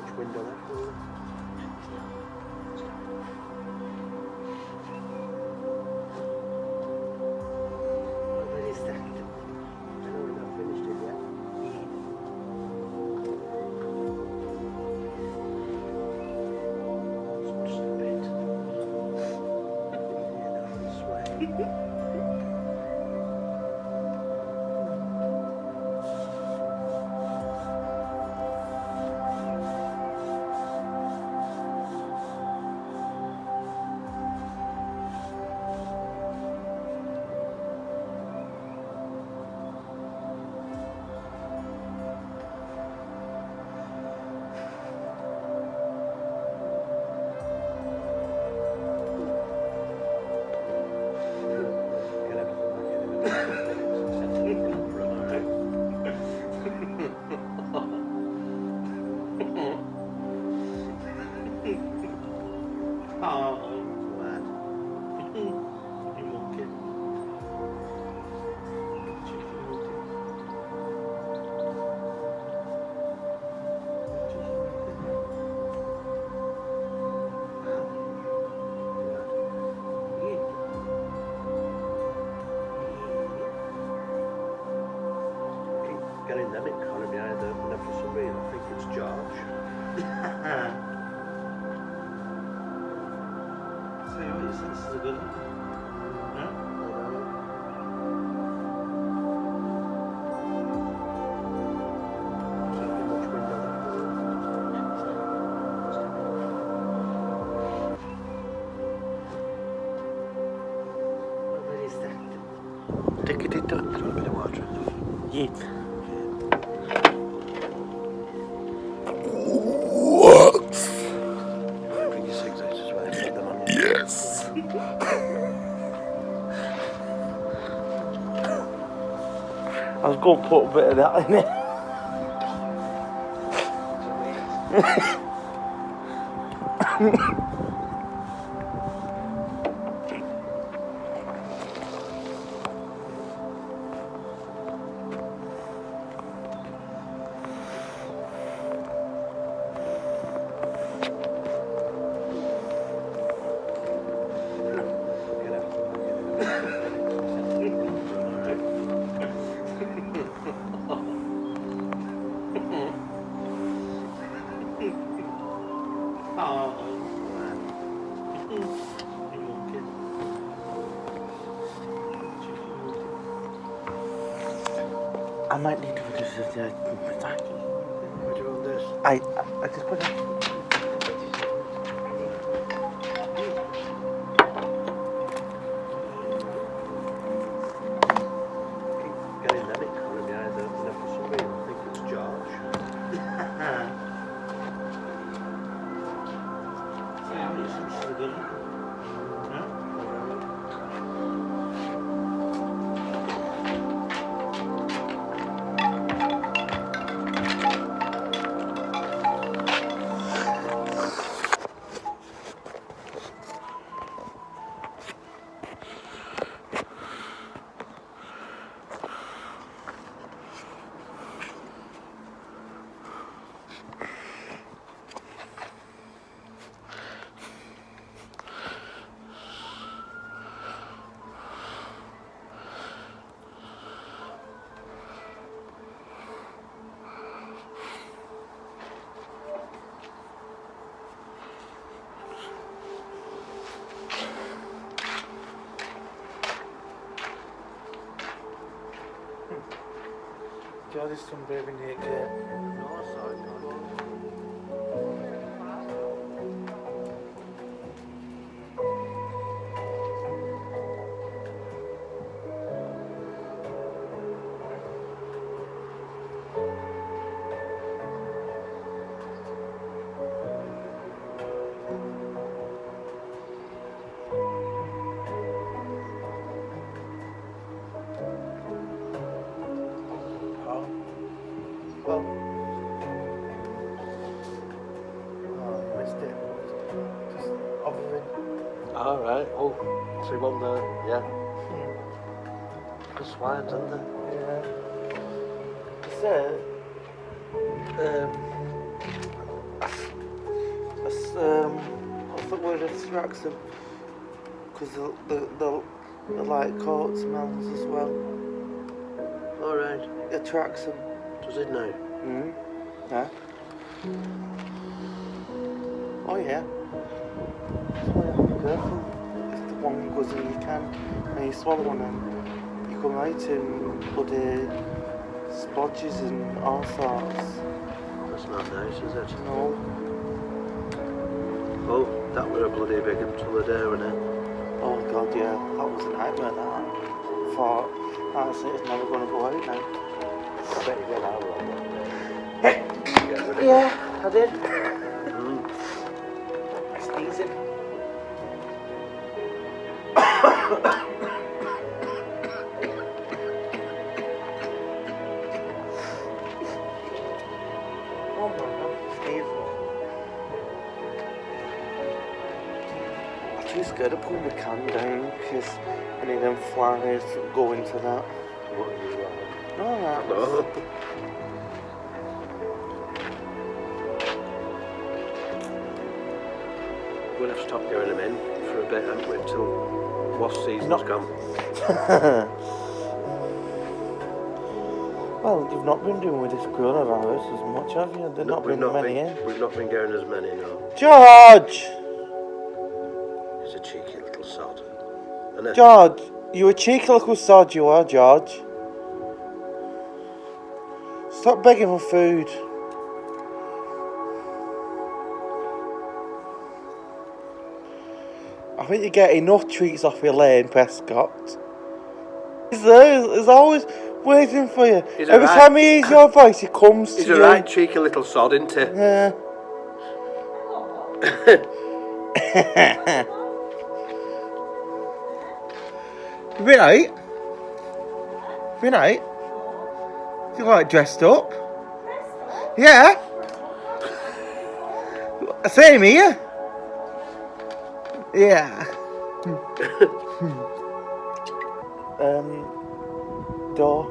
much window left, will there? Already stacked. I know we're not finished it yet. Just a bit. Yeah, no, this way. Getting them in column behind them, and for some reason I think it's George. So what you said, this is a good one. Huh? Take it into a bit of water. Yeet. Bring your cigs out as well. Put them on. Yes. I was going to put a bit of that in it. I might need to put this as the What do you want this? I just put it. Getting them in column behind them, and for some reason I think it's George. So what you said, this is a good one. Huh? George is some baby naked. No, sorry, no. Alright, oh, so you want the, yeah. The swines, aren't they? Yeah. So, What's the word that attracts them? Because the like coat smells as well. Alright. It attracts them. Does it now? Yeah. Oh yeah. That's why you have to be careful. If the one goes in your can and you swallow one and you come out in bloody splodges and all sorts. That's not nice, is it? No. Oh, that were a bloody big one till the day, wasn't it? Oh god, yeah. That was a nightmare, that. Thought, that's it, it's never going to go out now. I bet you get out of that. Yeah, I did. I sneeze it. Oh my god, sneeze. I'm too scared to pull the can down because any of them flies go into that. What are you No, that. No. We'll have to stop getting them in for a bit, haven't we, until wasp season's gone. Well, you've not been doing with this coronavirus as much, have you? There's not been many in. We've not been getting as many, no. George! He's a cheeky little sod. And George, you a cheeky little sod you are, George. Stop begging for food. I think you get enough treats off your lane, Prescott. He's there, he's always waiting for you. He's Every right. time he hears your voice, he comes he's to a you. right cheeky little sod, isn't he? Yeah. You been out? Been out? You like dressed up? Yeah. Same here. Yeah. Door.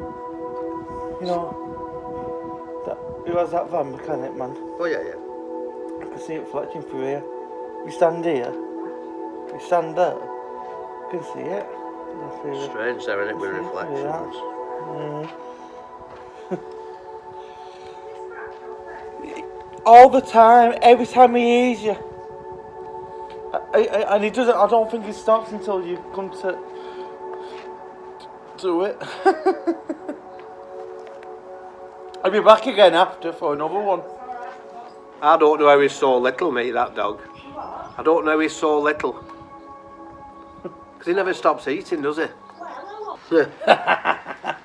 You know, that, who has that van mechanic man? Oh, yeah, yeah. I can see it fletching through here. You stand here. You stand there. You can see it. Strange, there, isn't it, with reflections? All the time, every time he hears you. And he doesn't, I don't think he stops until you come to do it. I'll be back again after for another one. I don't know how he's so little, mate, that dog. I don't know how he's so little. Because he never stops eating, does he?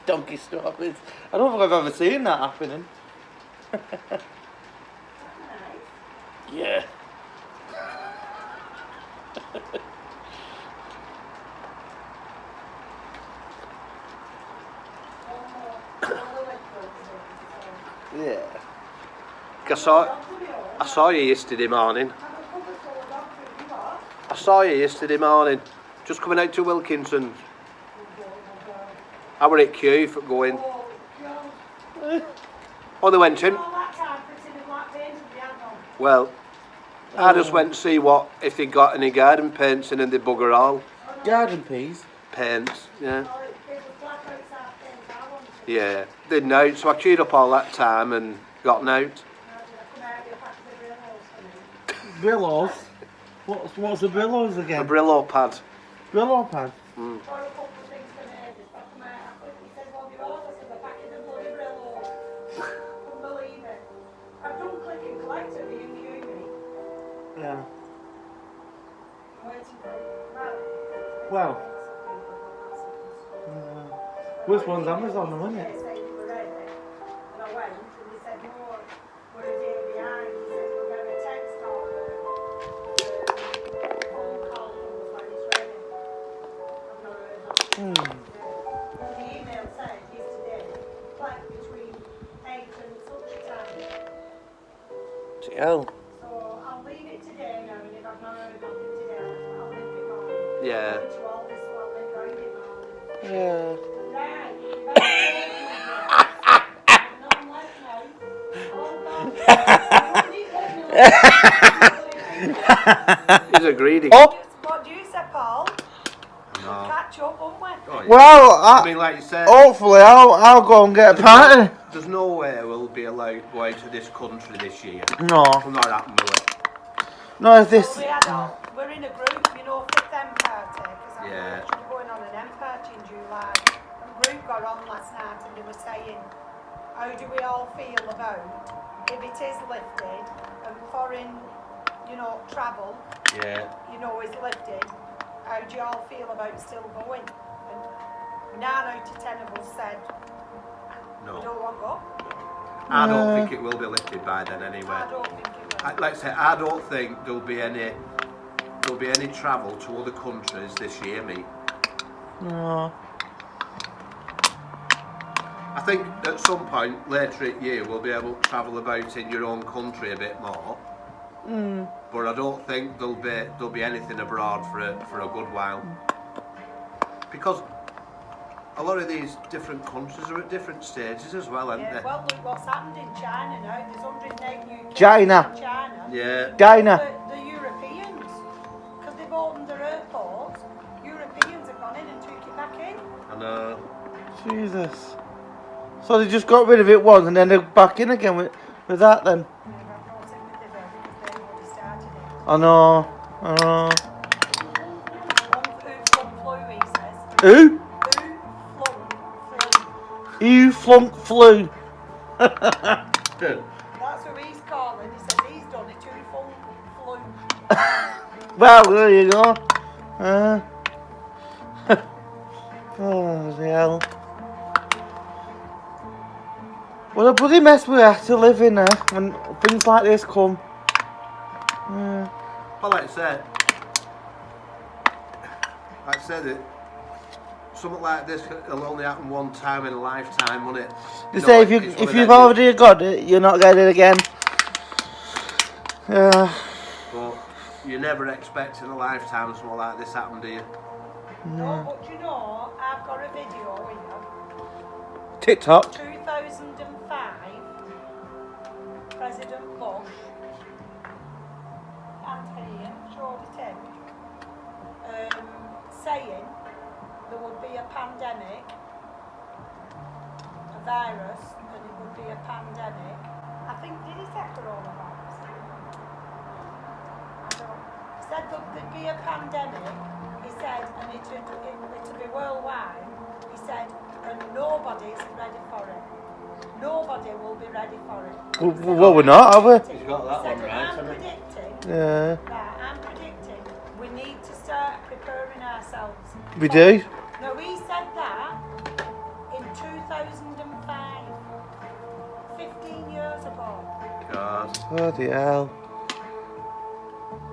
Donkey stoppers. I don't think I've ever seen that happening. Yeah. Yeah. I saw you yesterday morning. Just coming out to Wilkinson's. I were at queue for going. Oh, they went in. Well, I just went to see if they got any garden paints in and they bugger all. Garden peas? Paints, yeah. Yeah, didn't out, so I queued up all that time and got out. Brillos? What's a Brillos A again? Brillo pad. Brillo pan? Mm. Yeah. Well. Which one's Amazon, isn't it? Oh. So I'll leave it today now, and if I've not heard nothing today, I'll leave it on. Yeah. Yeah. He's a greedy. Oh, What do you say, Paul? No. Catch up, won't we? Oh, yeah. well, I mean, like you said, hopefully I'll go and get a party. there's no way we'll be allowed to go out to this country this year. No, It'll not happen, will it? no, if Well, this. we're in a group, you know, for the M party, because I'm Yeah. actually going on an M party in July. And the group got on last night and they were saying, how do we all feel about if it is lifted and foreign, you know, travel, Yeah. you know, is lifted, how do you all feel about still going? And 9 out of 10 of us said, we No. don't want to go. I don't think it will be lifted by then anyway. I don't think it will. Like I say, I don't think there'll be any travel to other countries this year, mate. No. I think at some point later in the year we'll be able to travel about in your own country a bit more. But I don't think there'll be anything abroad for a good while. Because a lot of these different countries are at different stages as well, aren't Yeah, they? well, look what's happened in China now. There's 108 new cases China. in China. Yeah. China. The Europeans, because they've opened their airports, Europeans have gone in and took it back in. I know. Jesus. So they just got rid of it once and then they're back in again with that then. They've had no sympathy there because they've already started it. I know. I know. Who flung flu, he says. Who? Who flung flu? You flunk flu. That's what he's calling. He says he's done it. Who flung flu? Well, there you go. Oh, the hell. What a bloody mess we have to live in there when things like this come. Well, like I said, that something like this will only happen one time in a lifetime, won't it? They know, say it's one if of you've them already got it, you're not getting it again. But you never expect in a lifetime something like this happen, do you? No, but you know, I've got a video here. TikTok. 2005, President Bush and here showed it him saying there would be a pandemic, a virus, and it would be a pandemic. I think, did he say coronavirus? I don't. He said that there'd be a pandemic, he said, and it'd be worldwide. He said, and nobody's ready for it. Nobody will be ready for it. Well, we're not, are we? He's got that one right, I'm hasn't he? predicting, Yeah, right, I'm predicting we need to start preparing ourselves. we do. No, he said that in 2005, 15 years ago. God. Bloody hell.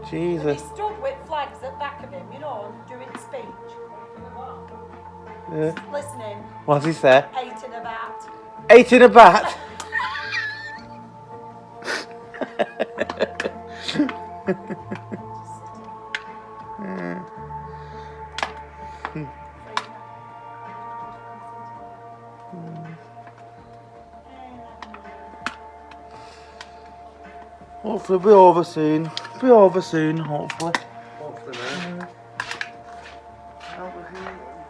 And Jesus. he stood with flags at the back of him, you know, doing speech. Yeah. Listening, What's he say? hating about. 8 in a bat. Hopefully it'll be over soon. Be over soon, hopefully. Hopefully, man.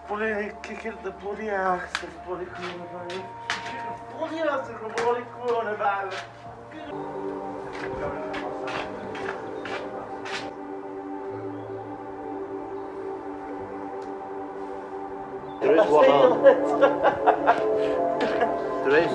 Bloody kicking the bloody ass of bloody coronavirus. Kick the bloody ass of the bloody coronavirus. There is one on. There is.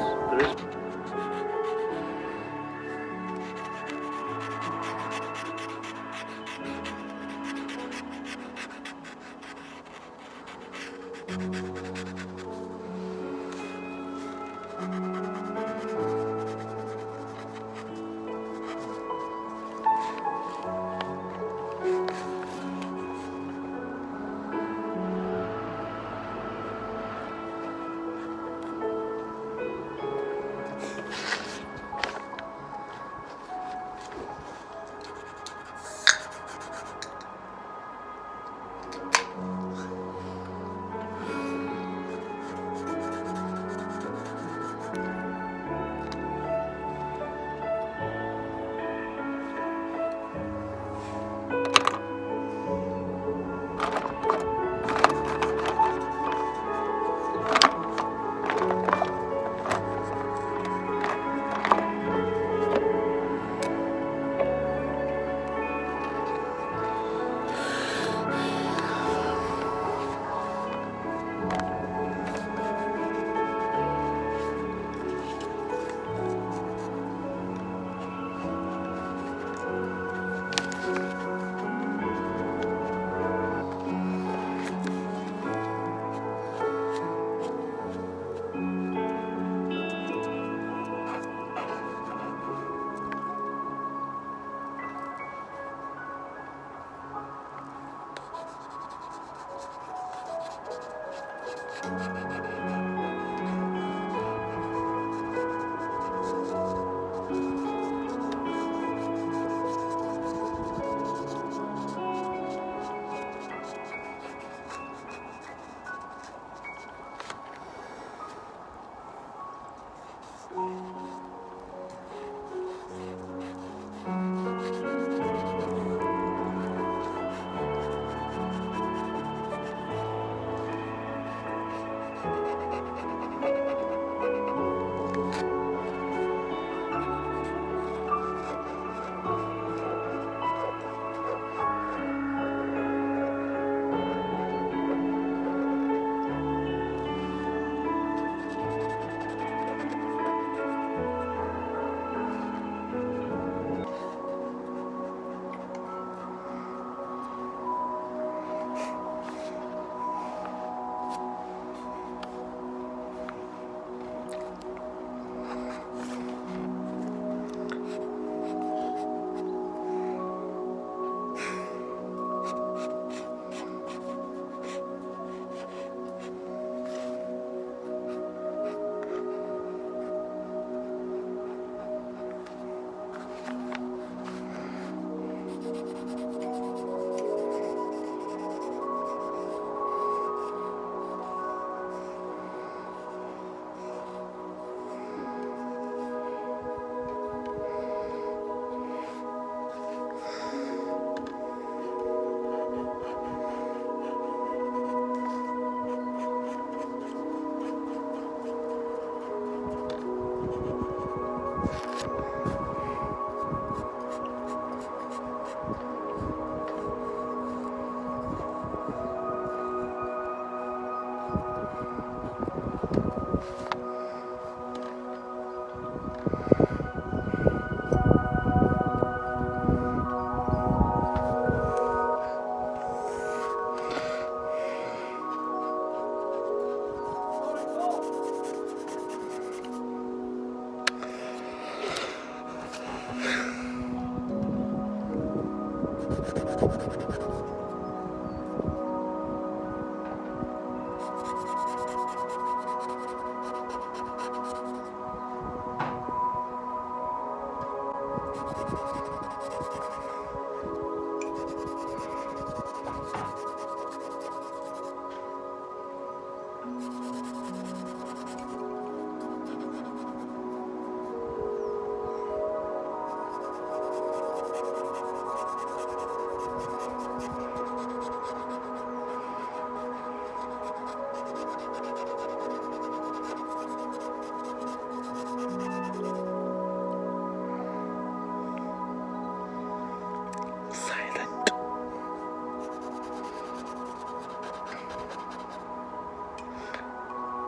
Silent.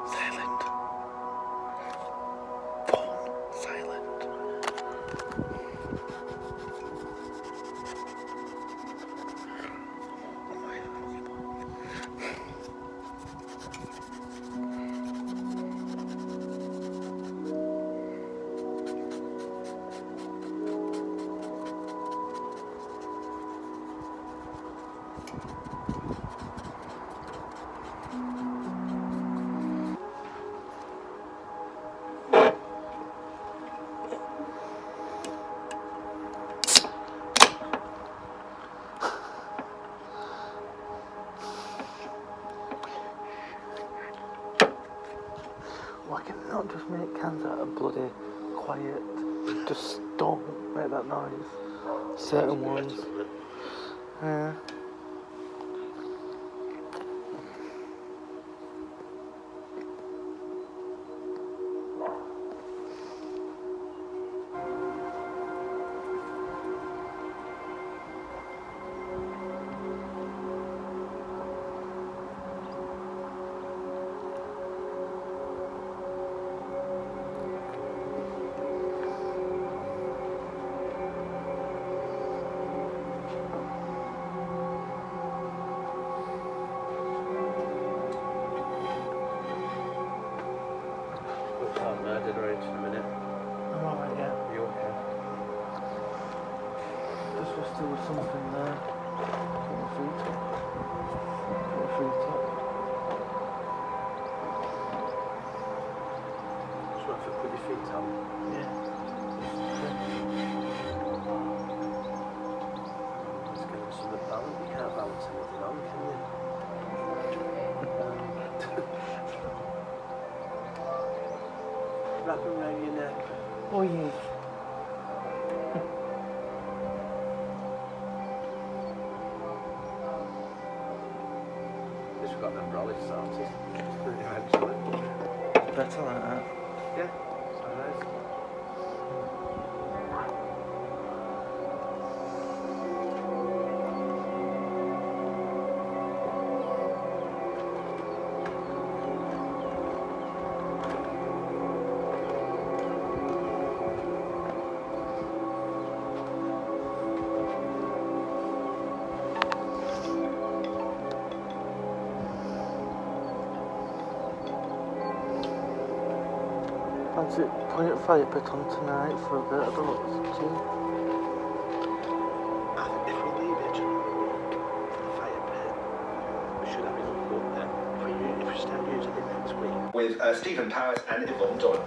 Silent. Phone. Silent. Why can you not just make cans out of bloody quiet? Just don't make that noise. Certain ones. Yeah. Dinner range in a minute. I'm alright, yeah. You okay? Just wish there was something there. Put my feet up. Put my feet up. Just want to put your feet up. Yeah. Let's give us some balance. You can't balance anything on, can you? Wrap it around your neck. Oh yeah. Just got them rollies started. Eventually. Better like that. Yeah, so nice. Fancy putting a fire pit on tonight for a bit. I don't know what to do. I think if we leave it for the fire pit, we should have enough wood then. If we start using it next week. With Stephen Powers and Yvonne Doyle.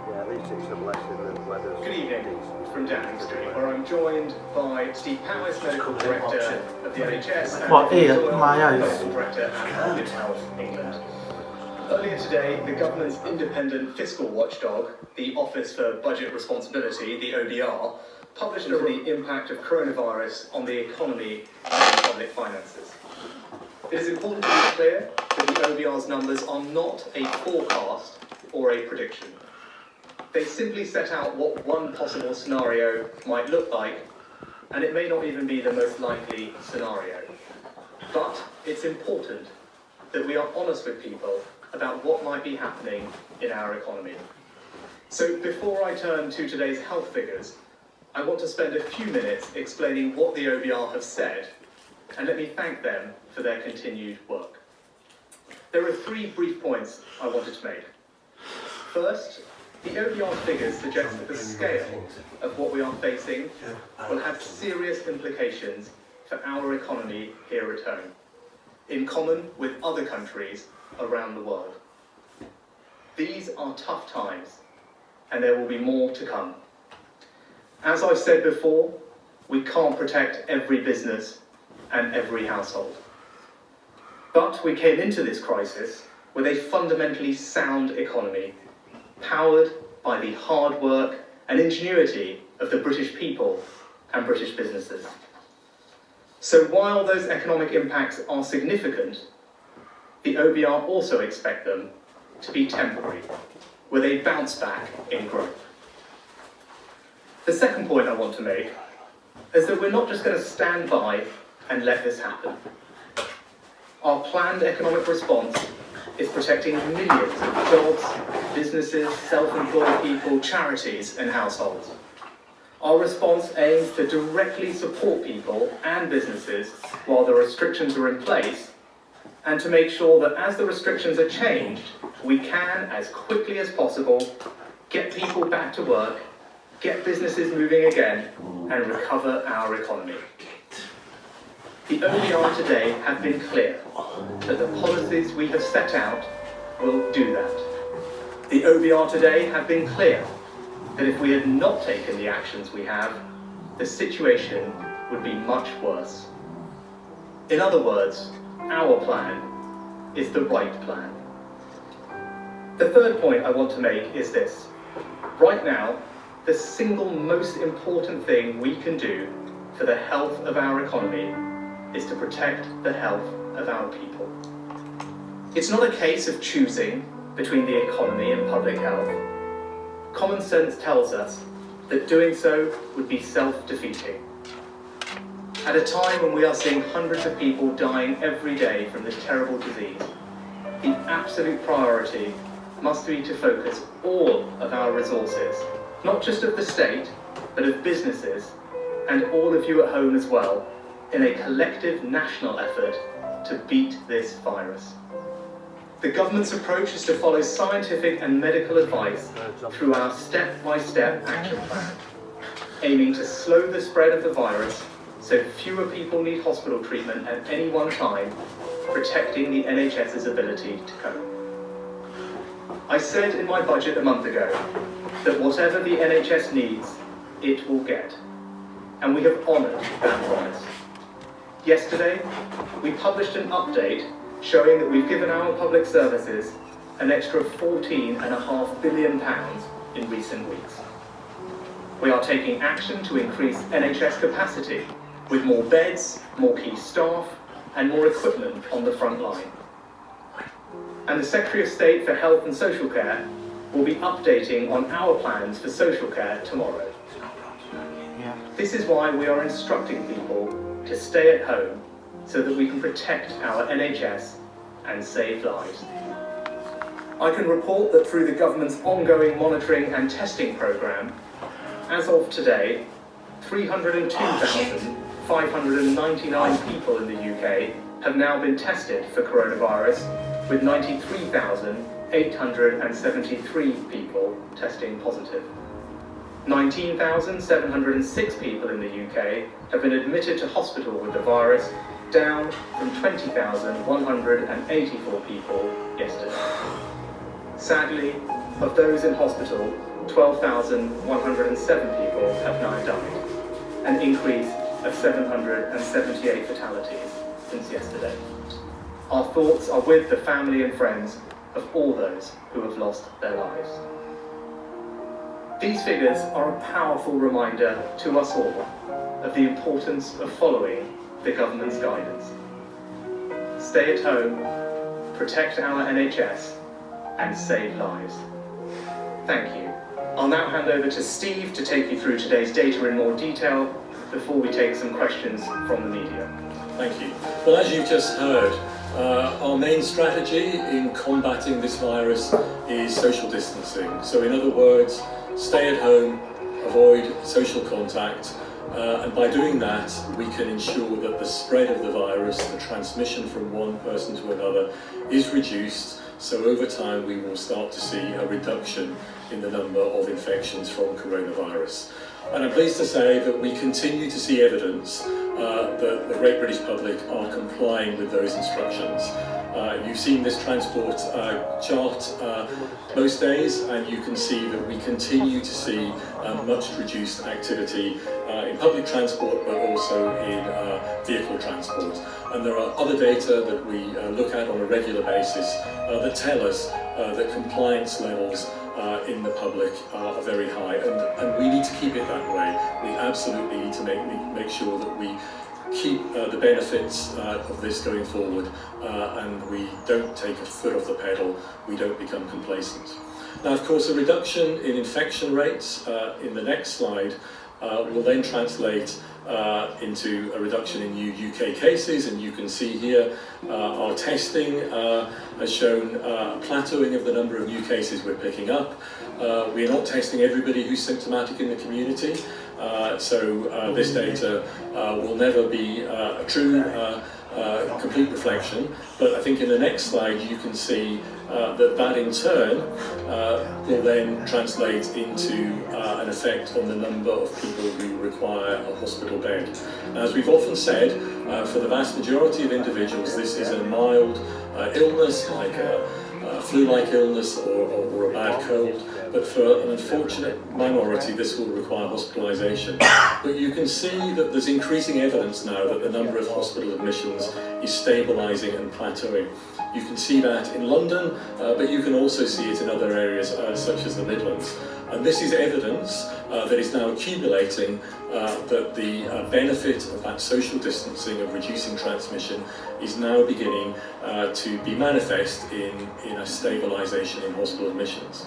Yeah, at least it's a blessing that the weather's Good evening decent. from Downing Street, where I'm joined by Steve Powers, Medical Director of the NHS, and What, here? Doyle, My eyes? Medical Director at Public Health England. Earlier today, the government's independent fiscal watchdog, the Office for Budget Responsibility, the OBR, published the impact of coronavirus on the economy and public finances. It is important to be clear that the OBR's numbers are not a forecast or a prediction. They simply set out what one possible scenario might look like, and it may not even be the most likely scenario. But it's important that we are honest with people about what might be happening in our economy. So before I turn to today's health figures, I want to spend a few minutes explaining what the OBR have said, and let me thank them for their continued work. There are three brief points I wanted to make. First, The OBR figures suggest that the scale of what we are facing will have serious implications for our economy here at home, in common with other countries around the world. These are tough times, and there will be more to come. As I've said before, we can't protect every business and every household. But we came into this crisis with a fundamentally sound economy, powered by the hard work and ingenuity of the British people and British businesses. So while those economic impacts are significant, the OBR also expect them to be temporary, with a bounce back in growth. The second point I want to make is that we're not just going to stand by and let this happen. Our planned economic response is protecting millions of jobs, businesses, self-employed people, charities and households. Our response aims to directly support people and businesses while the restrictions are in place, and to make sure that as the restrictions are changed, we can, as quickly as possible, get people back to work, get businesses moving again, and recover our economy. The OBR today have been clear that the policies we have set out will do that. The OBR today have been clear that if we had not taken the actions we have, the situation would be much worse. In other words, our plan is the right plan. The third point I want to make is this. Right now, the single most important thing we can do for the health of our economy is to protect the health of our people. It's not a case of choosing between the economy and public health. Common sense tells us that doing so would be self-defeating. At a time when we are seeing hundreds of people dying every day from this terrible disease, the absolute priority must be to focus all of our resources, not just of the state, but of businesses and all of you at home as well, in a collective national effort to beat this virus. The government's approach is to follow scientific and medical advice through our step-by-step action plan, aiming to slow the spread of the virus so fewer people need hospital treatment at any one time, protecting the NHS's ability to cope. I said in my budget a month ago that whatever the NHS needs, it will get, and we have honoured that promise. Yesterday, we published an update showing that we've given our public services an extra £14.5 billion in recent weeks. We are taking action to increase NHS capacity with more beds, more key staff and more equipment on the front line. And the Secretary of State for Health and Social Care will be updating on our plans for social care tomorrow. This is why we are instructing people to stay at home so that we can protect our NHS and save lives. I can report that through the government's ongoing monitoring and testing programme, as of today, 302,599 people in the UK have now been tested for coronavirus, with 93,873 people testing positive. 19,706 people in the UK have been admitted to hospital with the virus, down from 20,184 people yesterday. Sadly, of those in hospital, 12,107 people have now died, an increase of 778 fatalities since yesterday. Our thoughts are with the family and friends of all those who have lost their lives. These figures are a powerful reminder to us all of the importance of following the government's guidance. Stay at home, protect our NHS, and save lives. Thank you. I'll now hand over to Steve to take you through today's data in more detail before we take some questions from the media. Thank you. Well, as you've just heard, our main strategy in combating this virus is social distancing. So in other words, stay at home, avoid social contact, and by doing that, we can ensure that the spread of the virus, the transmission from one person to another, is reduced So over time we will start to see a reduction in the number of infections from coronavirus. And I'm pleased to say that we continue to see evidence that the great British public are complying with those instructions. You've seen this transport chart most days, and you can see that we continue to see much reduced activity in public transport, but also in vehicle transport. And there are other data that we look at on a regular basis that tell us that compliance levels in the public are very high, and we need to keep it that way. We absolutely need to make sure that we keep the benefits of this going forward, and we don't take a foot off the pedal, we don't become complacent. Now, of course, a reduction in infection rates in the next slide will then translate into a reduction in new UK cases, and you can see here our testing has shown a plateauing of the number of new cases we're picking up. We're not testing everybody who's symptomatic in the community, so this data will never be a true complete reflection, but I think in the next slide you can see that in turn will then translate into an effect on the number of people who require a hospital bed. As we've often said, for the vast majority of individuals this is a mild illness, like a flu-like illness or a bad cold, but for an unfortunate minority this will require hospitalisation. But you can see that there's increasing evidence now that the number of hospital admissions is stabilising and plateauing. You can see that in London, but you can also see it in other areas such as the Midlands. And this is evidence that is now accumulating that the benefit of that social distancing, of reducing transmission, is now beginning to be manifest in a stabilisation in hospital admissions.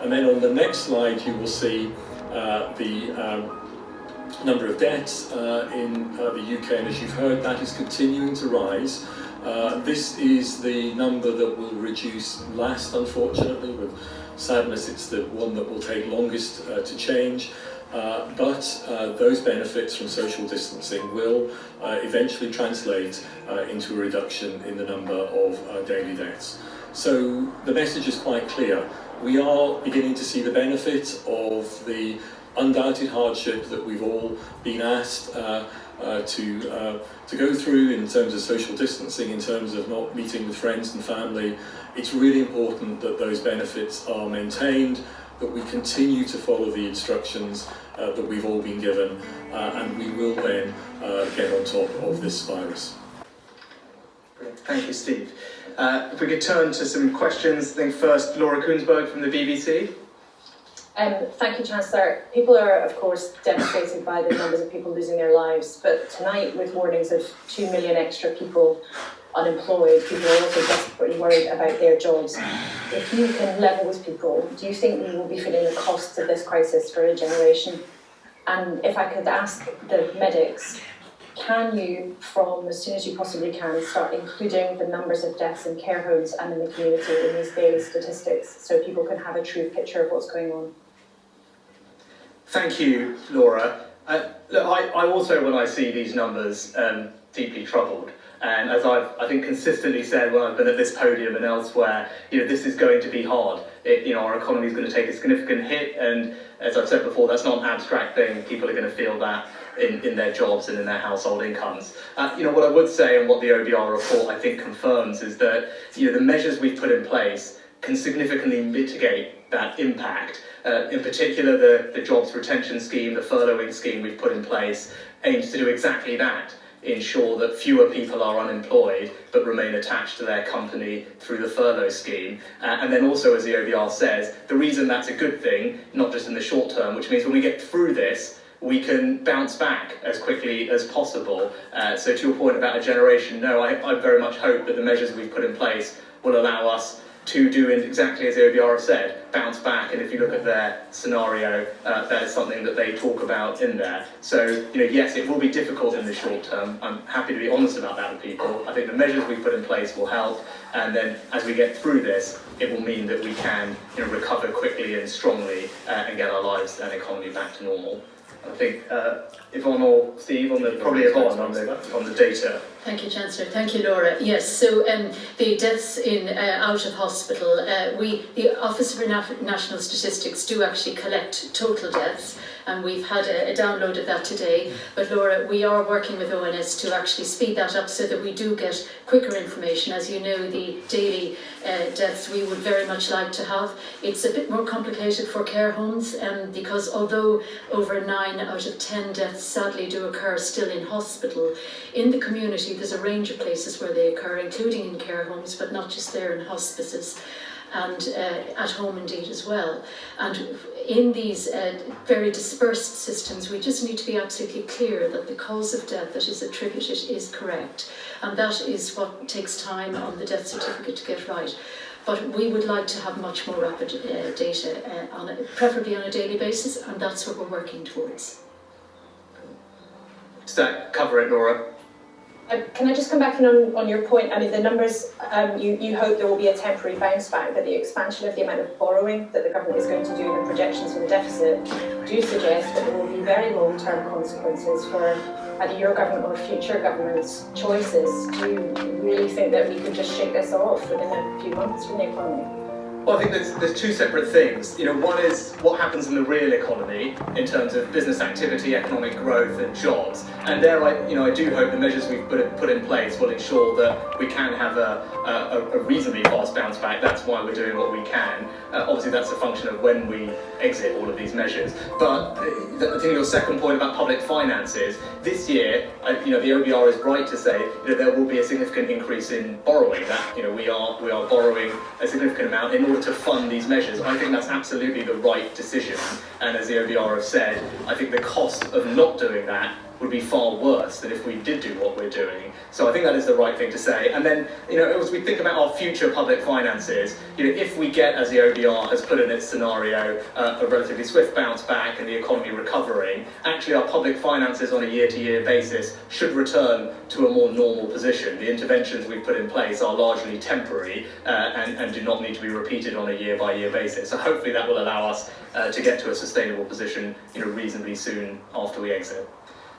And then on the next slide you will see the number of deaths in the UK, and as you've heard, that is continuing to rise. This is the number that will reduce last, unfortunately. With sadness, it's the one that will take longest to change. But those benefits from social distancing will eventually translate into a reduction in the number of daily deaths. So the message is quite clear. We are beginning to see the benefit of the undoubted hardship that we've all been asked to go through in terms of social distancing, in terms of not meeting with friends and family. It's really important that those benefits are maintained, that we continue to follow the instructions that we've all been given, and we will then get on top of this virus. Brilliant. Thank you, Steve. If we could turn to some questions, I think first Laura Koonsberg from the BBC. Thank you, Chancellor. People are, of course, devastated by the numbers of people losing their lives, but tonight, with warnings of 2 million extra people unemployed, people are also desperately worried about their jobs. If you can level with people, do you think we will be feeling the costs of this crisis for a generation? And if I could ask the medics, can you, from as soon as you possibly can, start including the numbers of deaths in care homes and in the community in these daily statistics so people can have a true picture of what's going on? Thank you, Laura. Look, I also, when I see these numbers, deeply troubled. And as I think consistently said when I've been at this podium and elsewhere, this is going to be hard. Our economy is going to take a significant hit, and as I've said before, that's not an abstract thing. People are going to feel that in their jobs and in their household incomes. What I would say, and what the OBR report I think confirms, is that the measures we've put in place can significantly mitigate that impact. In particular, the jobs retention scheme, the furloughing scheme we've put in place, aims to do exactly that. Ensure that fewer people are unemployed but remain attached to their company through the furlough scheme. And then also, as the OBR says, the reason that's a good thing, not just in the short term, which means when we get through this, we can bounce back as quickly as possible. So to your point about a generation, no, I very much hope that the measures we've put in place will allow us to do exactly as the OBR have said, bounce back. And if you look at their scenario, that is something that they talk about in there. So, yes, it will be difficult in the short term. I'm happy to be honest about that with people. I think the measures we put in place will help. And then as we get through this, it will mean that we can recover quickly and strongly and get our lives and economy back to normal. I think Yvonne or Steve, probably Yvonne on the data. Thank you, Chancellor. Thank you, Laura. Yes, so the deaths in out of hospital, the Office for National Statistics do actually collect total deaths, and we've had a download of that today. But Laura, we are working with ONS to actually speed that up so that we do get quicker information. As you know, the daily deaths we would very much like to have. It's a bit more complicated for care homes because although over 9 out of 10 deaths sadly do occur still in hospital, in the community there's a range of places where they occur, including in care homes, but not just there, in hospices and at home indeed as well. And in these very dispersed systems, we just need to be absolutely clear that the cause of death that is attributed is correct. And that is what takes time on the death certificate to get right. But we would like to have much more rapid data, preferably on a daily basis, and that's what we're working towards. Does that cover it, Laura? Can I just come back in on your point? I mean, the numbers, you hope there will be a temporary bounce back, but the expansion of the amount of borrowing that the government is going to do and the projections for the deficit do suggest that there will be very long-term consequences for either your government or future governments' choices. Do you really think that we could just shake this off within a few months from the economy? Well, I think there's two separate things. One is what happens in the real economy in terms of business activity, economic growth, and jobs. And there, I do hope the measures we've put in place will ensure that we can have a reasonably fast bounce back. That's why we're doing what we can. Obviously, that's a function of when we exit all of these measures. But I think your second point about public finances, this year, the OBR is right to say there will be a significant increase in borrowing. That we are borrowing a significant amount in order to fund these measures. I think that's absolutely the right decision. And as the OBR have said, I think the cost of not doing that would be far worse than if we did do what we're doing. So I think that is the right thing to say. And then, as we think about our future public finances, if we get, as the OBR has put in its scenario, a relatively swift bounce back and the economy recovering, actually our public finances on a year-to-year basis should return to a more normal position. The interventions we've put in place are largely temporary and do not need to be repeated on a year-by-year basis. So hopefully that will allow us to get to a sustainable position reasonably soon after we exit.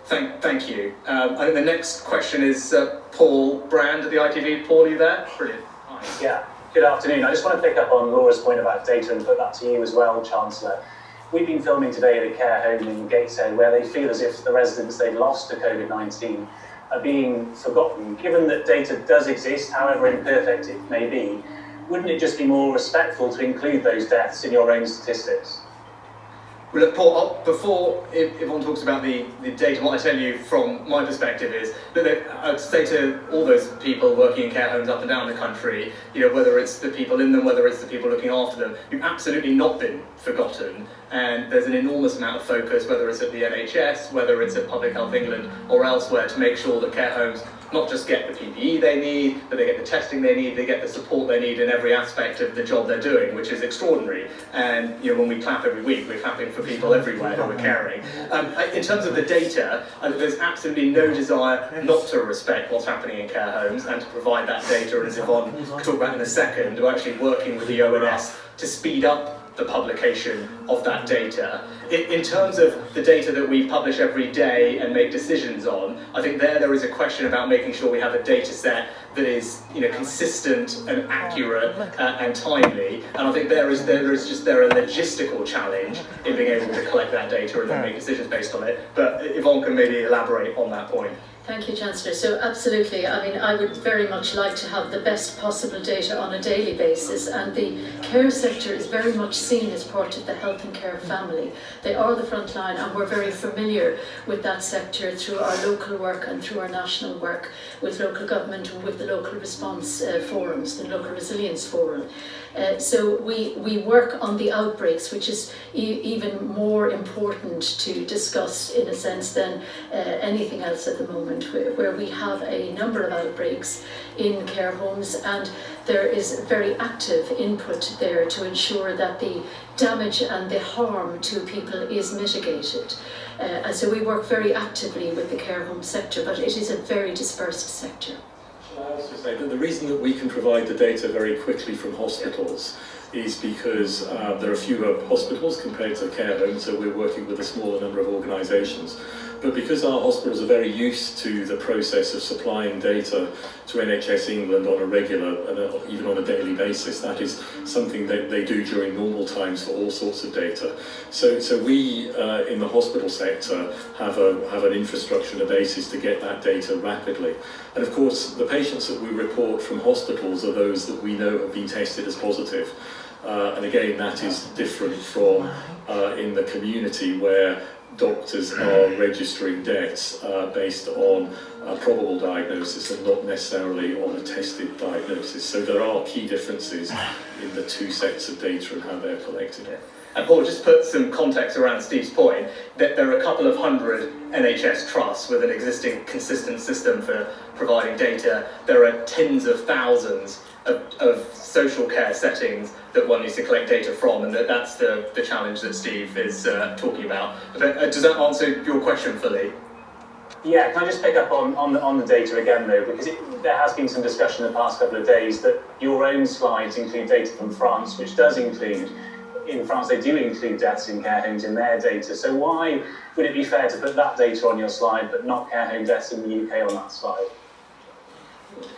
Thank you. I think the next question is Paul Brand at the ITV. Paul, are you there? Brilliant. Hi. Yeah, good afternoon. I just want to pick up on Laura's point about data and put that to you as well, Chancellor. We've been filming today at a care home in Gateshead where they feel as if the residents they've lost to COVID-19 are being forgotten. Given that data does exist, however imperfect it may be, wouldn't it just be more respectful to include those deaths in your own statistics? Well, look, Paul, before Yvonne talks about the data, what I tell you from my perspective is that I'd say to all those people working in care homes up and down the country, whether it's the people in them, whether it's the people looking after them, you've absolutely not been forgotten. And there's an enormous amount of focus, whether it's at the NHS, whether it's at Public Health England or elsewhere, to make sure that care homes not just get the PPE they need, but they get the testing they need, they get the support they need in every aspect of the job they're doing, which is extraordinary. And when we clap every week, we're clapping for people everywhere who are caring. In terms of the data, there's absolutely no desire not to respect what's happening in care homes and to provide that data, and as Yvonne will talk about in a second, we're actually working with the ONS to speed up the publication of that data. In terms of the data that we publish every day and make decisions on, I think there is a question about making sure we have a data set that is consistent and accurate and timely. And I think there is a logistical challenge in being able to collect that data and then make decisions based on it. But Yvonne can maybe elaborate on that point. Thank you, Chancellor. So absolutely, I would very much like to have the best possible data on a daily basis, and the care sector is very much seen as part of the health and care family. They are the front line, and we're very familiar with that sector through our local work and through our national work with local government and with the local response forums, the local resilience forum. So we work on the outbreaks, which is even more important to discuss in a sense than anything else at the moment, where we have a number of outbreaks in care homes, and there is very active input there to ensure that the damage and the harm to people is mitigated. And so we work very actively with the care home sector, but it is a very dispersed sector. I also say that the reason that we can provide the data very quickly from hospitals is because there are fewer hospitals compared to care homes, so we're working with a smaller number of organisations. But because our hospitals are very used to the process of supplying data to NHS England on a regular and even on a daily basis, that is something that they do during normal times for all sorts of data. So we in the hospital sector have an infrastructure and a basis to get that data rapidly. And of course, the patients that we report from hospitals are those that we know have been tested as positive. And again, that is different from in the community where doctors are registering deaths based on a probable diagnosis and not necessarily on a tested diagnosis. So there are key differences in the two sets of data and how they're collected. And Paul, just put some context around Steve's point, that there are a couple of hundred NHS trusts with an existing consistent system for providing data. There are tens of thousands of social care settings that one needs to collect data from, and that's the challenge that Steve is talking about. But, does that answer your question fully? Yeah, can I just pick up on the data again though, because there has been some discussion in the past couple of days that your own slides include data from France, which does include, in France they do include deaths in care homes in their data. So why would it be fair to put that data on your slide but not care home deaths in the UK on that slide?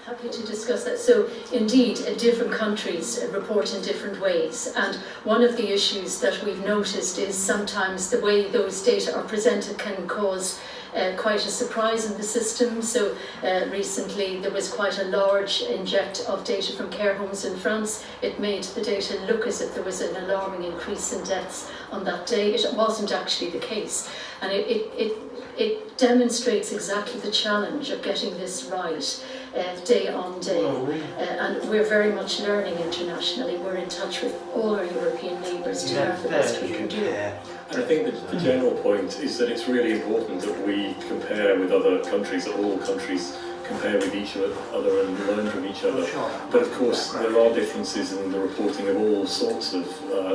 Happy to discuss that. So indeed, different countries report in different ways, and one of the issues that we've noticed is sometimes the way those data are presented can cause quite a surprise in the system. So recently there was quite a large inject of data from care homes in France. It made the data look as if there was an alarming increase in deaths on that day. It wasn't actually the case, and it demonstrates exactly the challenge of getting this right day on day. And we're very much learning internationally. We're in touch with all our European neighbours to learn the best we can do. And I think that the general point is that it's really important that we compare with other countries, that all countries compare with each other and learn from each other. But of course there are differences in the reporting of all sorts of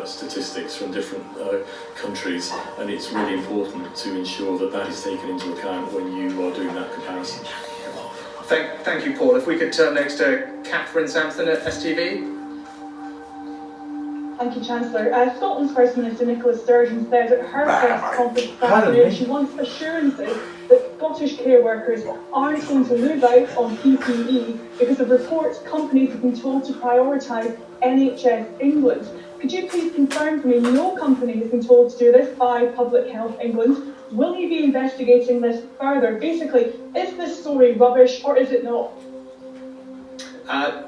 statistics from different countries, and it's really important to ensure that that is taken into account when you are doing that comparison. Thank you, Paul. If we could turn next to Catherine Sampson at STV. Thank you, Chancellor. Scotland's First Minister Nicola Sturgeon said at her press conference this afternoon she wants assurances that Scottish care workers aren't going to lose out on PPE because of reports companies have been told to prioritise NHS England. Could you please confirm for me no company has been told to do this by Public Health England? Will you be investigating this further? Basically, is this story rubbish or is it not?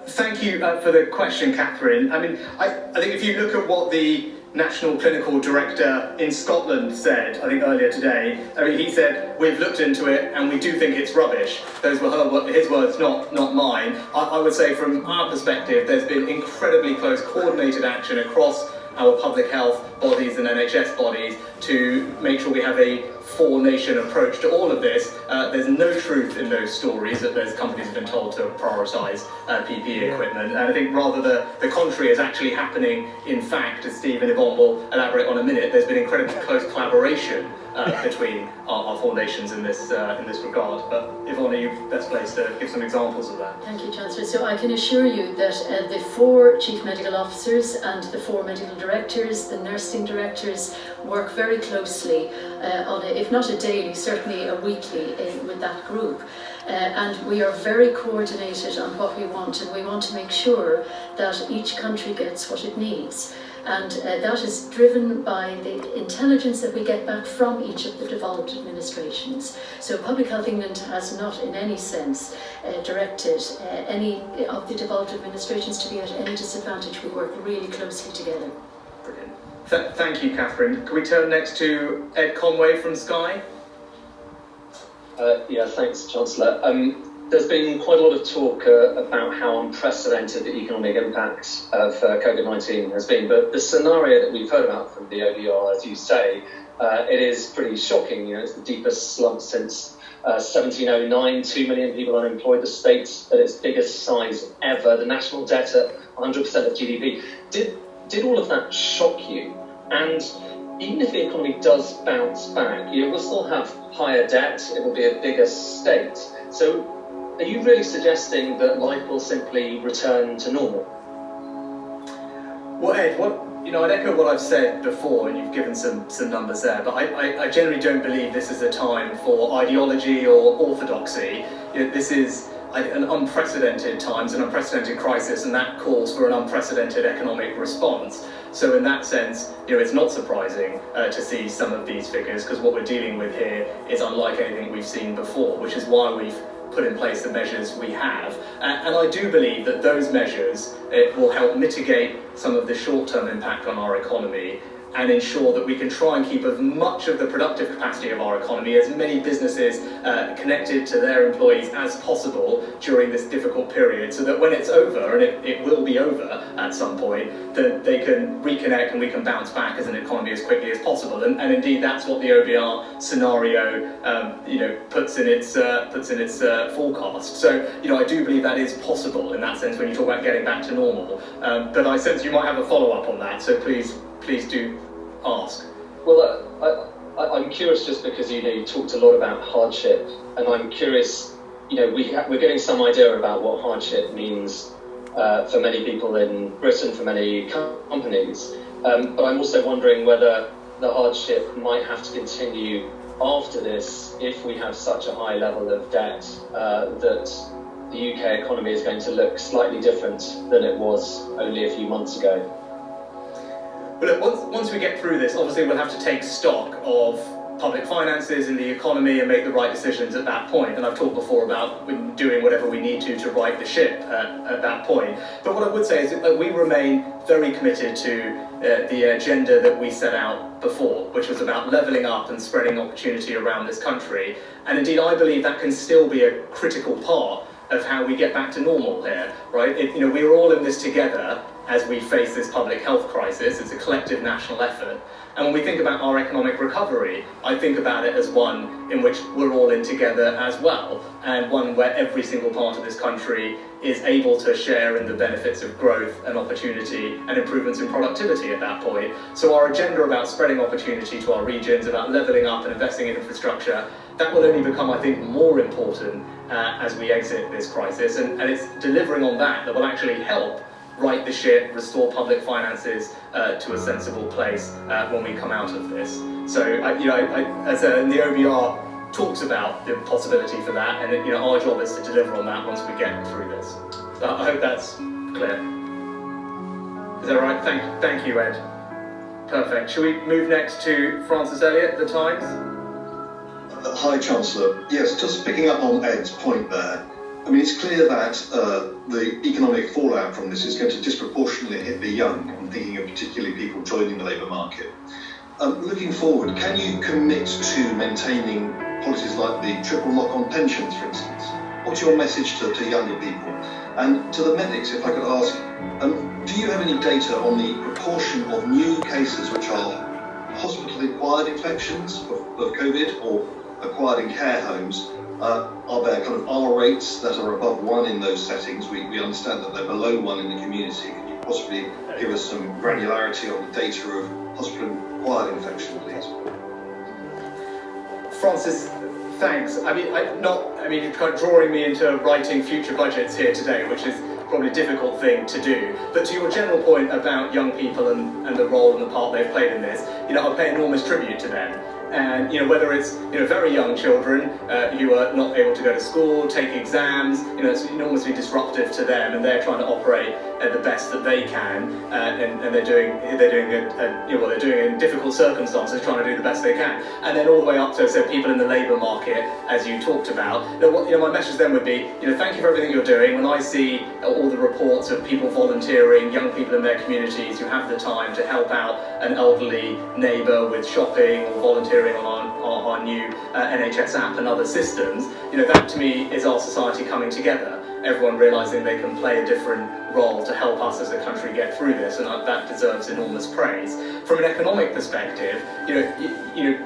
Thank you for the question, Catherine. I mean, I think if you look at what the National Clinical Director in Scotland said, I think earlier today, I mean, he said, we've looked into it and we do think it's rubbish. Those were his words, not mine. I would say from our perspective, there's been incredibly close coordinated action across our public health bodies and NHS bodies to make sure we have a four-nation approach to all of this. There's no truth in those stories that those companies have been told to prioritise PPE equipment. And I think rather the contrary is actually happening. In fact, as Steve and Yvonne will elaborate on a minute, there's been incredibly close collaboration between our four nations in this regard. But Yvonne, are you best placed to give some examples of that? Thank you, Chancellor. So I can assure you that the 4 chief medical officers and the 4 medical directors, the nursing directors, work very closely on it, if not a daily, certainly a weekly with that group. And we are very coordinated on what we want, and we want to make sure that each country gets what it needs. And that is driven by the intelligence that we get back from each of the devolved administrations. So Public Health England has not in any sense directed any of the devolved administrations to be at any disadvantage. We work really closely together. Brilliant. Thank you, Catherine. Can we turn next to Ed Conway from Sky? Yeah, thanks, Chancellor. There's been quite a lot of talk about how unprecedented the economic impact of COVID-19 has been, but the scenario that we've heard about from the ODR, as you say, it is pretty shocking. You know, it's the deepest slump since 1709, 2 million people unemployed, the state at its biggest size ever, the national debt at 100% of GDP. Did all of that shock you? And even if the economy does bounce back, you will still have higher debt, it will be a bigger state. So are you really suggesting that life will simply return to normal? Well, Ed, I'd echo what I've said before, and you've given some numbers there, but I generally don't believe this is a time for ideology or orthodoxy. This is an unprecedented times, an unprecedented crisis, and that calls for an unprecedented economic response. So in that sense, it's not surprising to see some of these figures, because what we're dealing with here is unlike anything we've seen before, which is why we've put in place the measures we have. And I do believe that those measures will help mitigate some of the short-term impact on our economy and ensure that we can try and keep as much of the productive capacity of our economy, as many businesses connected to their employees as possible during this difficult period, so that when it's over, and it will be over at some point, that they can reconnect and we can bounce back as an economy as quickly as possible. And indeed, that's what the OBR scenario puts in its forecast. So I do believe that is possible in that sense when you talk about getting back to normal. But I sense you might have a follow-up on that, so please do ask. Well, I'm curious just because you talked a lot about hardship, and I'm curious. We're getting some idea about what hardship means for many people in Britain, for many companies. But I'm also wondering whether the hardship might have to continue after this if we have such a high level of debt that the UK economy is going to look slightly different than it was only a few months ago. But look, once we get through this, obviously we'll have to take stock of public finances and the economy and make the right decisions at that point. And I've talked before about doing whatever we need to right the ship at that point. But what I would say is that we remain very committed to the agenda that we set out before, which was about levelling up and spreading opportunity around this country. And indeed, I believe that can still be a critical part of how we get back to normal here, right? We're all in this together as we face this public health crisis. It's a collective national effort. And when we think about our economic recovery, I think about it as one in which we're all in together as well, and one where every single part of this country is able to share in the benefits of growth and opportunity and improvements in productivity at that point. So our agenda about spreading opportunity to our regions, about levelling up and investing in infrastructure, that will only become, I think, more important as we exit this crisis. And it's delivering on that will actually help right the ship, restore public finances to a sensible place when we come out of this. So, as the OBR talks about the possibility for that, and our job is to deliver on that once we get through this. So I hope that's clear. Is that right? Thank you, Ed. Perfect. Shall we move next to Francis Elliott, The Times? Hi, Chancellor. Yes, just picking up on Ed's point there. I mean, it's clear that the economic fallout from this is going to disproportionately hit the young. I'm thinking of particularly people joining the labour market. Looking forward, can you commit to maintaining policies like the triple lock on pensions, for instance? What's your message to younger people? And to the medics, if I could ask, do you have any data on the proportion of new cases which are hospital-acquired infections of COVID or acquired in care homes? Are there kind of R rates that are above 1 in those settings? We understand that they're below 1 in the community. Can you possibly give us some granularity on the data of hospital-acquired infection, please? Francis, thanks. You're kind of drawing me into writing future budgets here today, which is probably a difficult thing to do. But to your general point about young people and the role and the part they've played in this, I pay enormous tribute to them. And whether it's very young children who are not able to go to school, take exams, it's enormously disruptive to them, and they're trying to operate at the best that they can, and they're doing it in difficult circumstances, trying to do the best they can. And then all the way up to people in the labour market, as you talked about. My message then would be, thank you for everything you're doing. When I see all the reports of people volunteering, young people in their communities who have the time to help out an elderly neighbour with shopping or volunteering on our new NHS app and other systems, that to me is our society coming together. Everyone realising they can play a different role to help us as a country get through this, and that deserves enormous praise. From an economic perspective,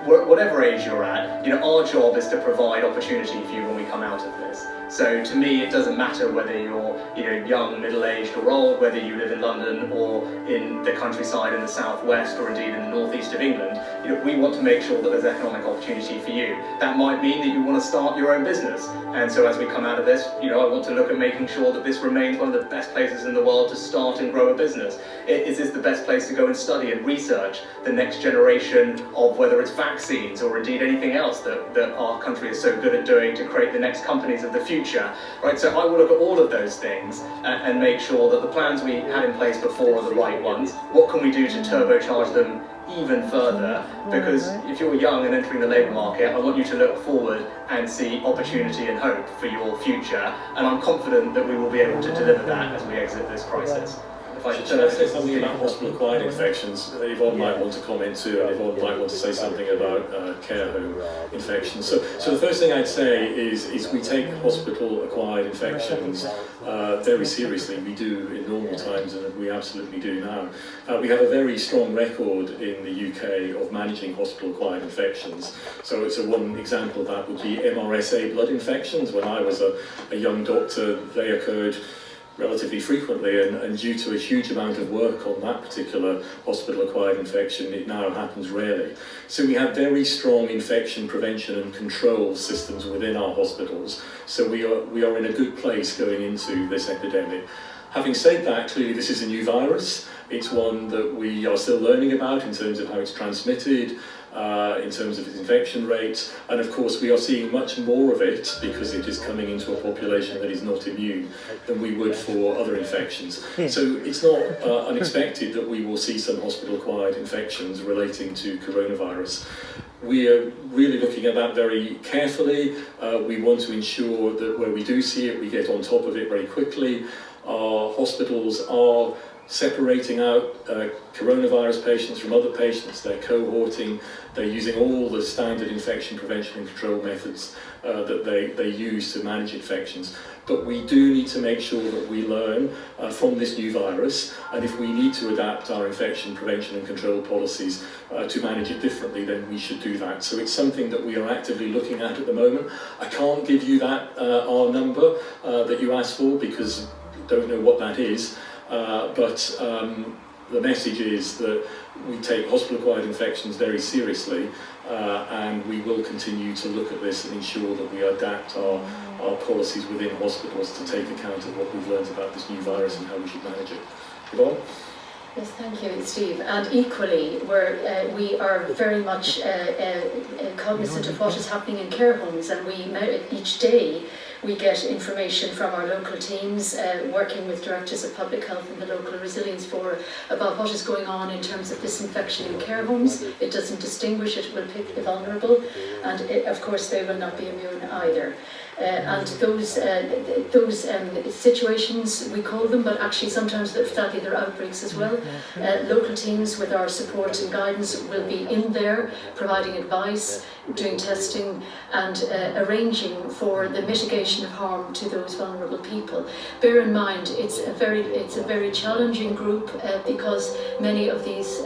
whatever age you're at, our job is to provide opportunity for you when we come out of this. So to me, it doesn't matter whether you're young, middle-aged or old, whether you live in London or in the countryside in the southwest or indeed in the northeast of England. We want to make sure that there's economic opportunity for you. That might mean that you want to start your own business. And so as we come out of this, I want to look at making sure that this remains one of the best places places in the world to start and grow a business? Is this the best place to go and study and research the next generation of whether it's vaccines or indeed anything else that our country is so good at doing to create the next companies of the future, right? So I will look at all of those things and make sure that the plans we had in place before are the right ones. What can we do to turbocharge them even further? Because if you're young and entering the labour market, I want you to look forward and see opportunity and hope for your future, and I'm confident that we will be able to deliver that as we exit this crisis. Should I say something about hospital-acquired infections? Yvonne might want to comment too, and Yvonne might want to say something about care home infections. So the first thing I'd say is we take hospital-acquired infections very seriously. We do in normal times, and we absolutely do now. We have a very strong record in the UK of managing hospital-acquired infections. So one example of that would be MRSA blood infections. When I was a young doctor, they occurred relatively frequently, and due to a huge amount of work on that particular hospital-acquired infection, it now happens rarely. So we have very strong infection prevention and control systems within our hospitals, so we are in a good place going into this epidemic. Having said that, clearly this is a new virus. It's one that we are still learning about in terms of how it's transmitted, in terms of its infection rates, and of course we are seeing much more of it because it is coming into a population that is not immune than we would for other infections. So it's not unexpected that we will see some hospital-acquired infections relating to coronavirus. We are really looking at that very carefully. We want to ensure that where we do see it, we get on top of it very quickly. Our hospitals are separating out coronavirus patients from other patients. They're cohorting, they're using all the standard infection prevention and control methods that they use to manage infections. But we do need to make sure that we learn from this new virus, and if we need to adapt our infection prevention and control policies to manage it differently, then we should do that. So it's something that we are actively looking at the moment. I can't give you that our number that you asked for because I don't know what that is. But the message is that we take hospital-acquired infections very seriously, and we will continue to look at this and ensure that we adapt our policies within hospitals to take account of what we've learned about this new virus and how we should manage it. Yvonne? Yes, thank you, Steve. And equally, we are very much cognizant of what is happening in care homes, and each day we get information from our local teams, working with directors of public health and the local resilience forum about what is going on in terms of disinfection in care homes. It doesn't distinguish, it will pick the vulnerable, and of course they will not be immune either. And those situations, we call them, but actually sometimes sadly they're outbreaks as well. Local teams with our support and guidance will be in there providing advice, doing testing and arranging for the mitigation of harm to those vulnerable people. Bear in mind it's a very challenging group because many of these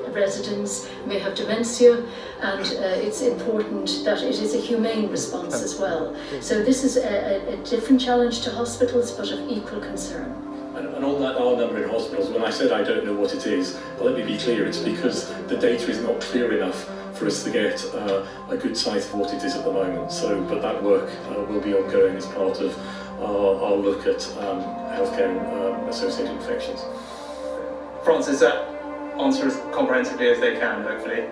residents may have dementia, and it's important that it is a humane response as well. So this is a different challenge to hospitals, but of equal concern. And on that R number in hospitals, when I said I don't know what it is, let me be clear, it's because the data is not clear enough for us to get a good size of what it is at the moment. So, but that work will be ongoing as part of our look at healthcare associated infections. Francis, that answer as comprehensively as they can, hopefully.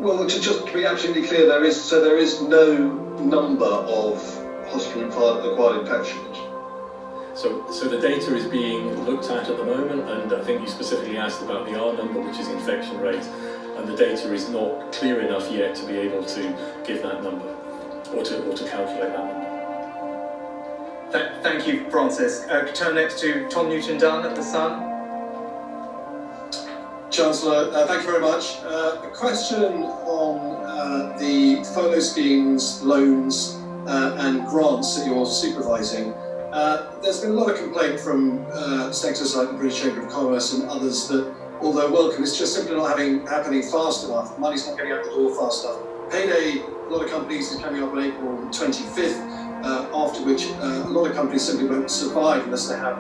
Well, to be absolutely clear, there is no number of hospital-acquired infections. So the data is being looked at the moment, and I think you specifically asked about the R number, which is infection rate, and the data is not clear enough yet to be able to give that number, or to calculate that number. Thank you, Francis. Turn next to Tom Newton-Dunn at The Sun. Chancellor, thank you very much. A question on the furlough schemes, loans and grants that you're supervising. There's been a lot of complaint from sectors like the British Chamber of Commerce and others that, although welcome, it's just simply not happening fast enough. Money's not getting out the door fast enough. Payday, a lot of companies are coming up on April 25th, after which a lot of companies simply won't survive unless they have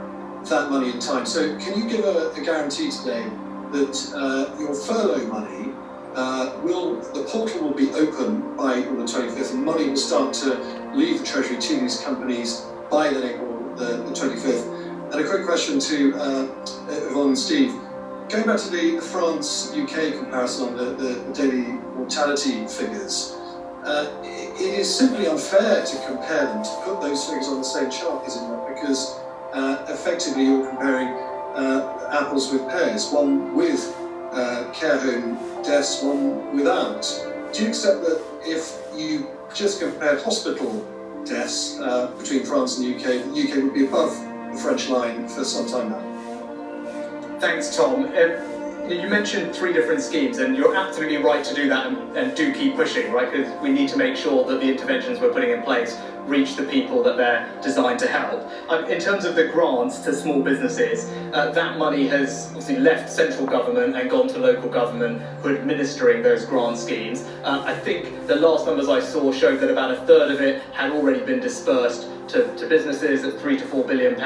that money in time. So can you give a guarantee today that your furlough money, the portal will be open by April the 25th and money will start to leave the Treasury to these companies by then April the 25th, And a quick question to Yvonne and Steve. Going back to the France-UK comparison on the daily mortality figures, it is simply unfair to compare them, to put those figures on the same chart, is it not? Because effectively you're comparing apples with pears, one with care home deaths, one without. Do you accept that if you just compared hospital deaths between France and UK, the UK would be above the French line for some time now? Thanks, Tom. You mentioned 3 different schemes, and you're absolutely right to do that and do keep pushing, right? Because we need to make sure that the interventions we're putting in place reach the people that they're designed to help. In terms of the grants to small businesses, that money has obviously left central government and gone to local government who are administering those grant schemes. I think the last numbers I saw showed that about 1/3 of it had already been dispersed to businesses at £3 to £4 billion,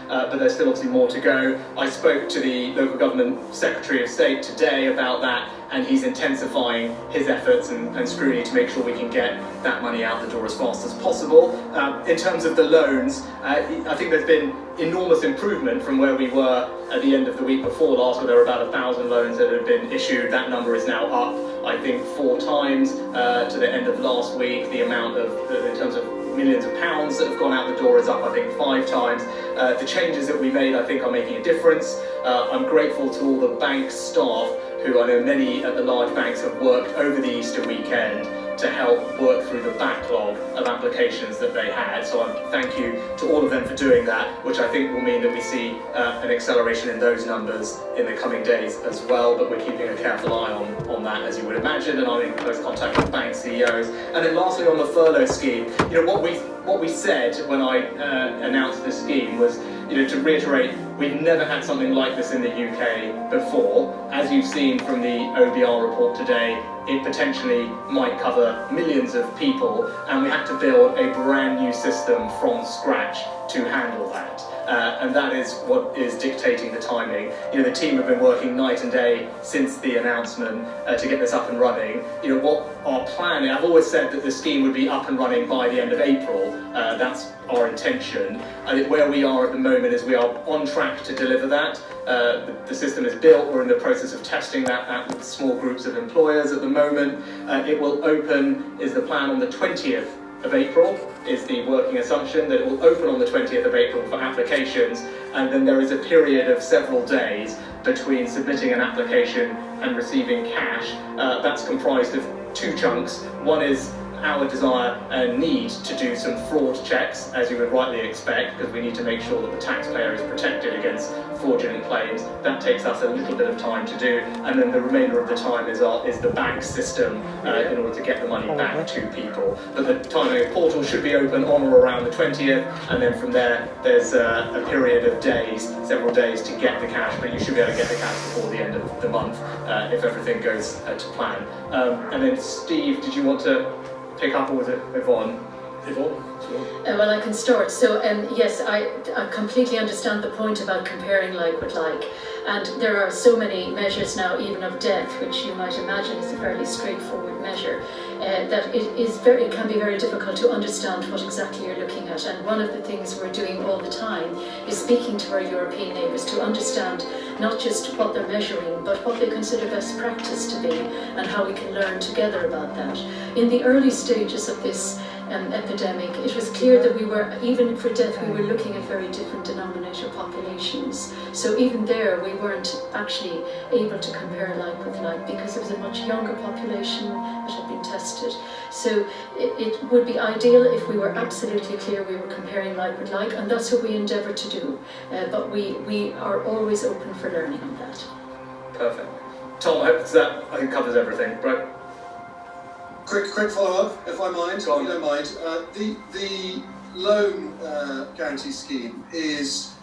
but there's still obviously more to go. I spoke to the local government Secretary of State today about that, and he's intensifying his efforts and scrutiny to make sure we can get that money out the door as fast as possible. In terms of the loans, I think there's been enormous improvement from where we were at the end of the week before last, where there were about 1,000 loans that had been issued. That number is now up, I think, 4 times to the end of last week. The amount of, in terms of millions of pounds that have gone out the door is up, I think, 5 times. The changes that we made, I think, are making a difference. I'm grateful to all the bank staff who I know many at the large banks have worked over the Easter weekend to help work through the backlog of applications that they had. So I thank you to all of them for doing that, which I think will mean that we see an acceleration in those numbers in the coming days as well, but we're keeping a careful eye on that, as you would imagine, and I'm in close contact with bank CEOs. And then lastly, on the furlough scheme, what we said when I announced this scheme was, to reiterate, we've never had something like this in the UK before. As you've seen from the OBR report today, it potentially might cover millions of people, and we had to build a brand new system from scratch to handle that. And that is what is dictating the timing. The team have been working night and day since the announcement to get this up and running. What our plan is, I've always said that the scheme would be up and running by the end of April. That's our intention. I think where we are at the moment is we are on track to deliver that. The system is built. We're in the process of testing that with small groups of employers at the moment. It will open, is the plan, on the 20th of April, is the working assumption, that it will open on the 20th of April for applications, and then there is a period of several days between submitting an application and receiving cash. That's comprised of 2 chunks. One is our desire and need to do some fraud checks, as you would rightly expect, because we need to make sure that the taxpayer is protected against fraudulent claims. That takes us a little bit of time to do, and then the remainder of the time is the bank system in order to get the money back to people. But the timing portal should be open on or around the 20th, and then from there there's a period of days, several days, to get the cash, but you should be able to get the cash before the end of the month if everything goes to plan. And then Steve, did you want to pick up, or was it Yvonne? Yvonne? Well, I can start. So, yes, I completely understand the point about comparing like with like. And there are so many measures now, even of death, which you might imagine is a fairly straightforward measure, that it can be very difficult to understand what exactly you're looking at. And one of the things we're doing all the time is speaking to our European neighbours to understand not just what they're measuring, but what they consider best practice to be, and how we can learn together about that. In the early stages of this epidemic, it was clear that we were, even for death, we were looking at very different denominator populations. So even there, we weren't actually able to compare like with like, because it was a much younger population that had been tested. So it would be ideal if we were absolutely clear we were comparing like with like, and that's what we endeavour to do. But we are always open for learning on that. Perfect. Tom, I hope that covers everything, right? Quick follow-up, if I mind, if you don't mind. The loan guarantee scheme is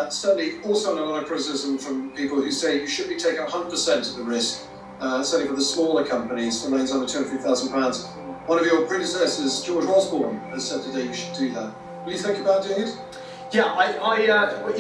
certainly also under a lot of criticism from people who say you should be taking 100% of the risk, certainly for the smaller companies, for loans under £250,000. One of your predecessors, George Osborne, has said today you should do that. Will you think about doing it? Yeah,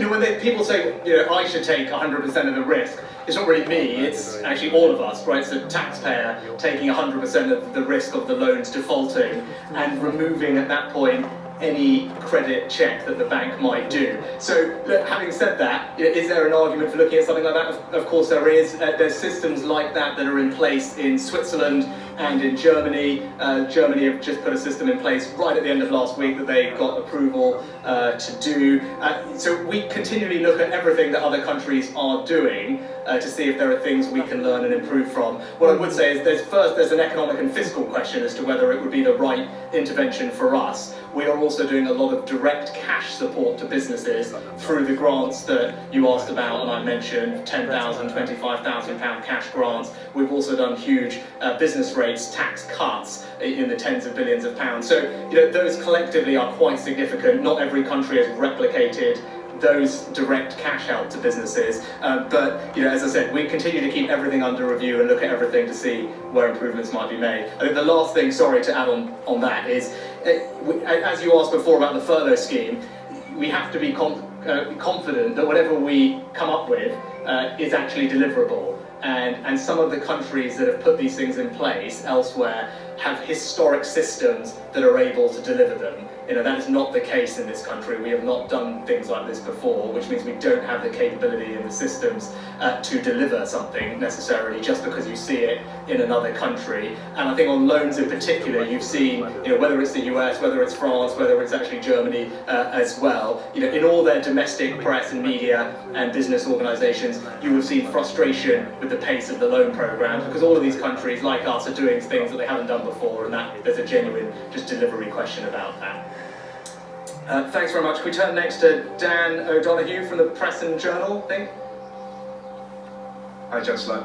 when people say I should take 100% of the risk, it's not really me, it's actually all of us, right? It's the taxpayer taking 100% of the risk of the loans defaulting and removing at that point any credit check that the bank might do. So, look, having said that, is there an argument for looking at something like that? Of course there is. There's systems like that that are in place in Switzerland and in Germany. Germany have just put a system in place right at the end of last week that they got approval to do. So we continually look at everything that other countries are doing to see if there are things we can learn and improve from. What I would say is there's an economic and fiscal question as to whether it would be the right intervention for us. We are also doing a lot of direct cash support to businesses through the grants that you asked about and I mentioned, £10,000, £25,000 cash grants. We've also done huge business rates, tax cuts in the tens of billions of pounds. So, those collectively are quite significant. Not every country has replicated those direct cash out to businesses, but as I said, we continue to keep everything under review and look at everything to see where improvements might be made. I think the last thing, sorry to add on that, is as you asked before about the furlough scheme, we have to be confident that whatever we come up with is actually deliverable. And some of the countries that have put these things in place elsewhere have historic systems that are able to deliver them. That is not the case in this country. We have not done things like this before, which means we don't have the capability and the systems to deliver something necessarily just because you see it in another country. And I think on loans in particular, you've seen, whether it's the US, whether it's France, whether it's actually Germany as well, in all their domestic press and media and business organisations, you have seen frustration with the pace of the loan programs because all of these countries, like us, are doing things that they haven't done before, and that there's a genuine just delivery question about that. Thanks very much. Can we turn next to Dan O'Donoghue from the Press and Journal, I think? Hi, Chancellor.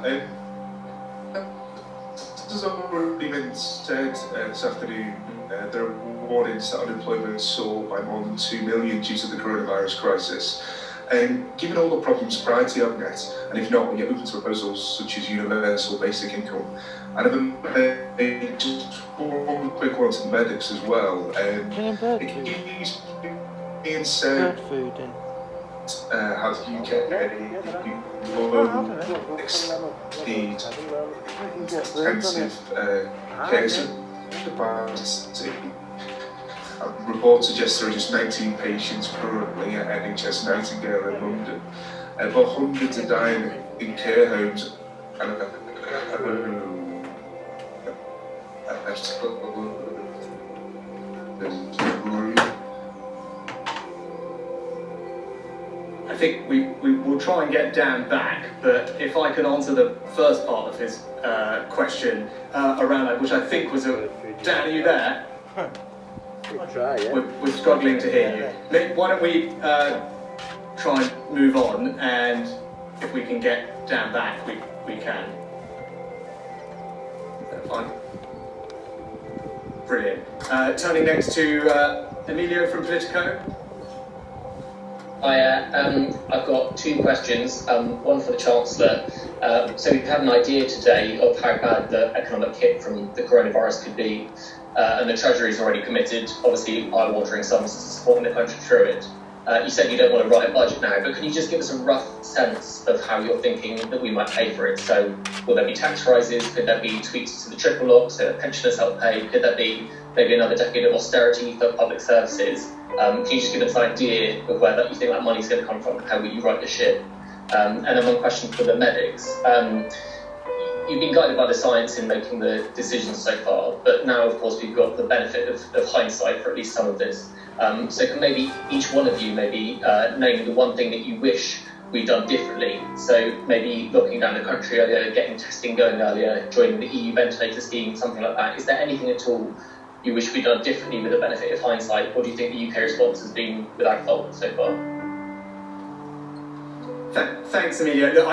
This has already been said this afternoon. There are warnings that unemployment soared by more than 2 million due to the coronavirus crisis. Given all the problems prior to the upnet, and if not, when you're open to proposals such as universal basic income, and then just one quick one to the medics as well. It's being said, has UK intensive care capacity? Report suggests there are just 19 patients currently at NHS Nightingale in London, but hundreds are dying in care homes and I think we will try and get Dan back, but if I can answer the first part of his question around that, which I think was Dan, are you there? Try, yeah. We're struggling to hear you. Why don't we try and move on, and if we can get Dan back, we can. Is that fine? Brilliant. Turning next to Emilio from Politico. Hi, I've got two questions, one for the Chancellor. So we've had an idea today of how bad the economic hit from the coronavirus could be, and the Treasury's already committed, obviously eye-watering sums to supporting the country through it. You said you don't want to write a budget now, but can you just give us a rough sense of how you're thinking that we might pay for it? So will there be tax rises? Could there be tweaks to the triple lock so that pensioners help pay? Could there be maybe another decade of austerity for public services? Can you just give us an idea of where you think that money's going to come from? How will you right the ship? And then one question for the medics. You've been guided by the science in making the decisions so far, but now, of course, we've got the benefit of hindsight for at least some of this. So can maybe each one of you name the one thing that you wish we'd done differently? So maybe looking down the country earlier, getting testing going earlier, joining the EU ventilator scheme, something like that. Is there anything at all you wish we'd done differently with the benefit of hindsight, or do you think the UK response has been without fault so far? Thanks, Emilio. Look,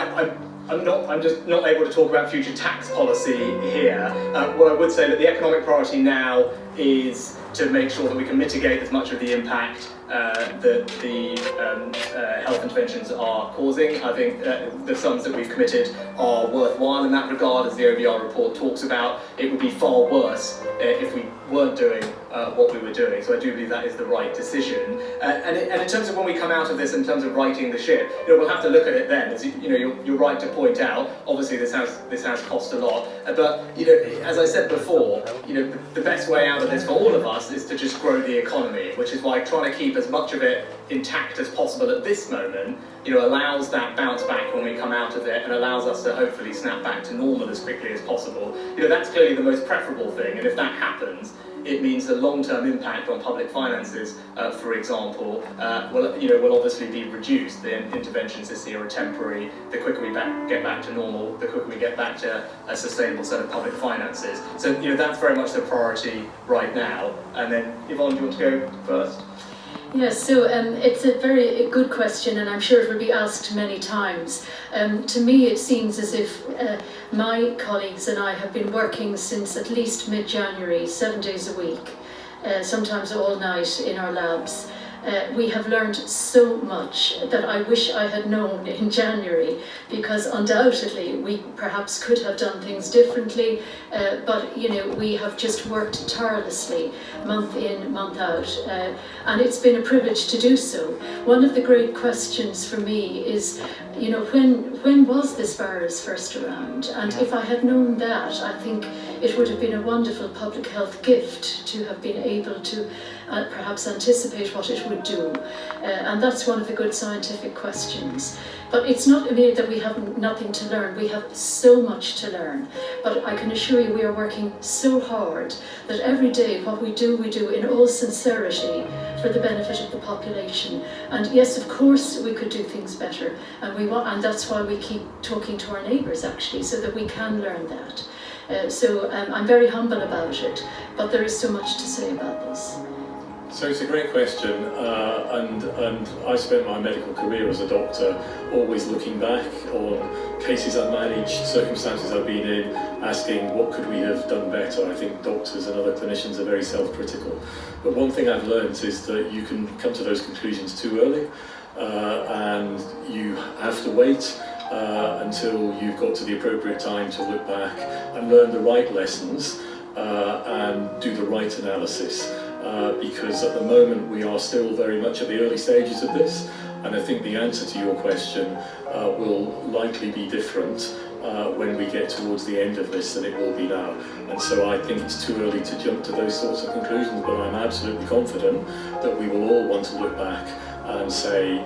I'm just not able to talk about future tax policy here. What I would say that the economic priority now is to make sure that we can mitigate as much of the impact that the health interventions are causing. I think the sums that we've committed are worthwhile in that regard. As the OBR report talks about, it would be far worse if we weren't doing what we were doing. So I do believe that is the right decision. And in terms of when we come out of this, in terms of righting the ship, we'll have to look at it then. As you're right to point out. Obviously, this has cost a lot. But as I said before, the best way out of this for all of us is to just grow the economy, which is why trying to keep as much of it intact as possible at this moment, allows that bounce back when we come out of it and allows us to hopefully snap back to normal as quickly as possible. That's clearly the most preferable thing, and if that happens, it means the long-term impact on public finances, for example, will obviously be reduced. The interventions this year are temporary. The quicker we get back to normal, the quicker we get back to a sustainable set of public finances. So that's very much the priority right now. And then, Yvonne, do you want to go first? Yes, so it's a very good question, and I'm sure it will be asked many times. To me, it seems as if my colleagues and I have been working since at least mid-January, 7 days a week, sometimes all night in our labs. We have learned so much that I wish I had known in January, because undoubtedly we perhaps could have done things differently, but we have just worked tirelessly month in, month out, and it's been a privilege to do so. One of the great questions for me is, when was this virus first around? And if I had known that, I think it would have been a wonderful public health gift to have been able to perhaps anticipate what it would do. And that's one of the good scientific questions. But it's not merely that we have nothing to learn, we have so much to learn. But I can assure you we are working so hard that every day what we do in all sincerity for the benefit of the population. And yes, of course we could do things better, and that's why we keep talking to our neighbours actually, so that we can learn that. So I'm very humble about it, but there is so much to say about this. So it's a great question, and I spent my medical career as a doctor always looking back on cases I managed, circumstances I've been in, asking what could we have done better. I think doctors and other clinicians are very self-critical. But one thing I've learned is that you can come to those conclusions too early, and you have to wait until you've got to the appropriate time to look back and learn the right lessons and do the right analysis. Because at the moment we are still very much at the early stages of this, and I think the answer to your question will likely be different when we get towards the end of this than it will be now. And so I think it's too early to jump to those sorts of conclusions, but I'm absolutely confident that we will all want to look back and say,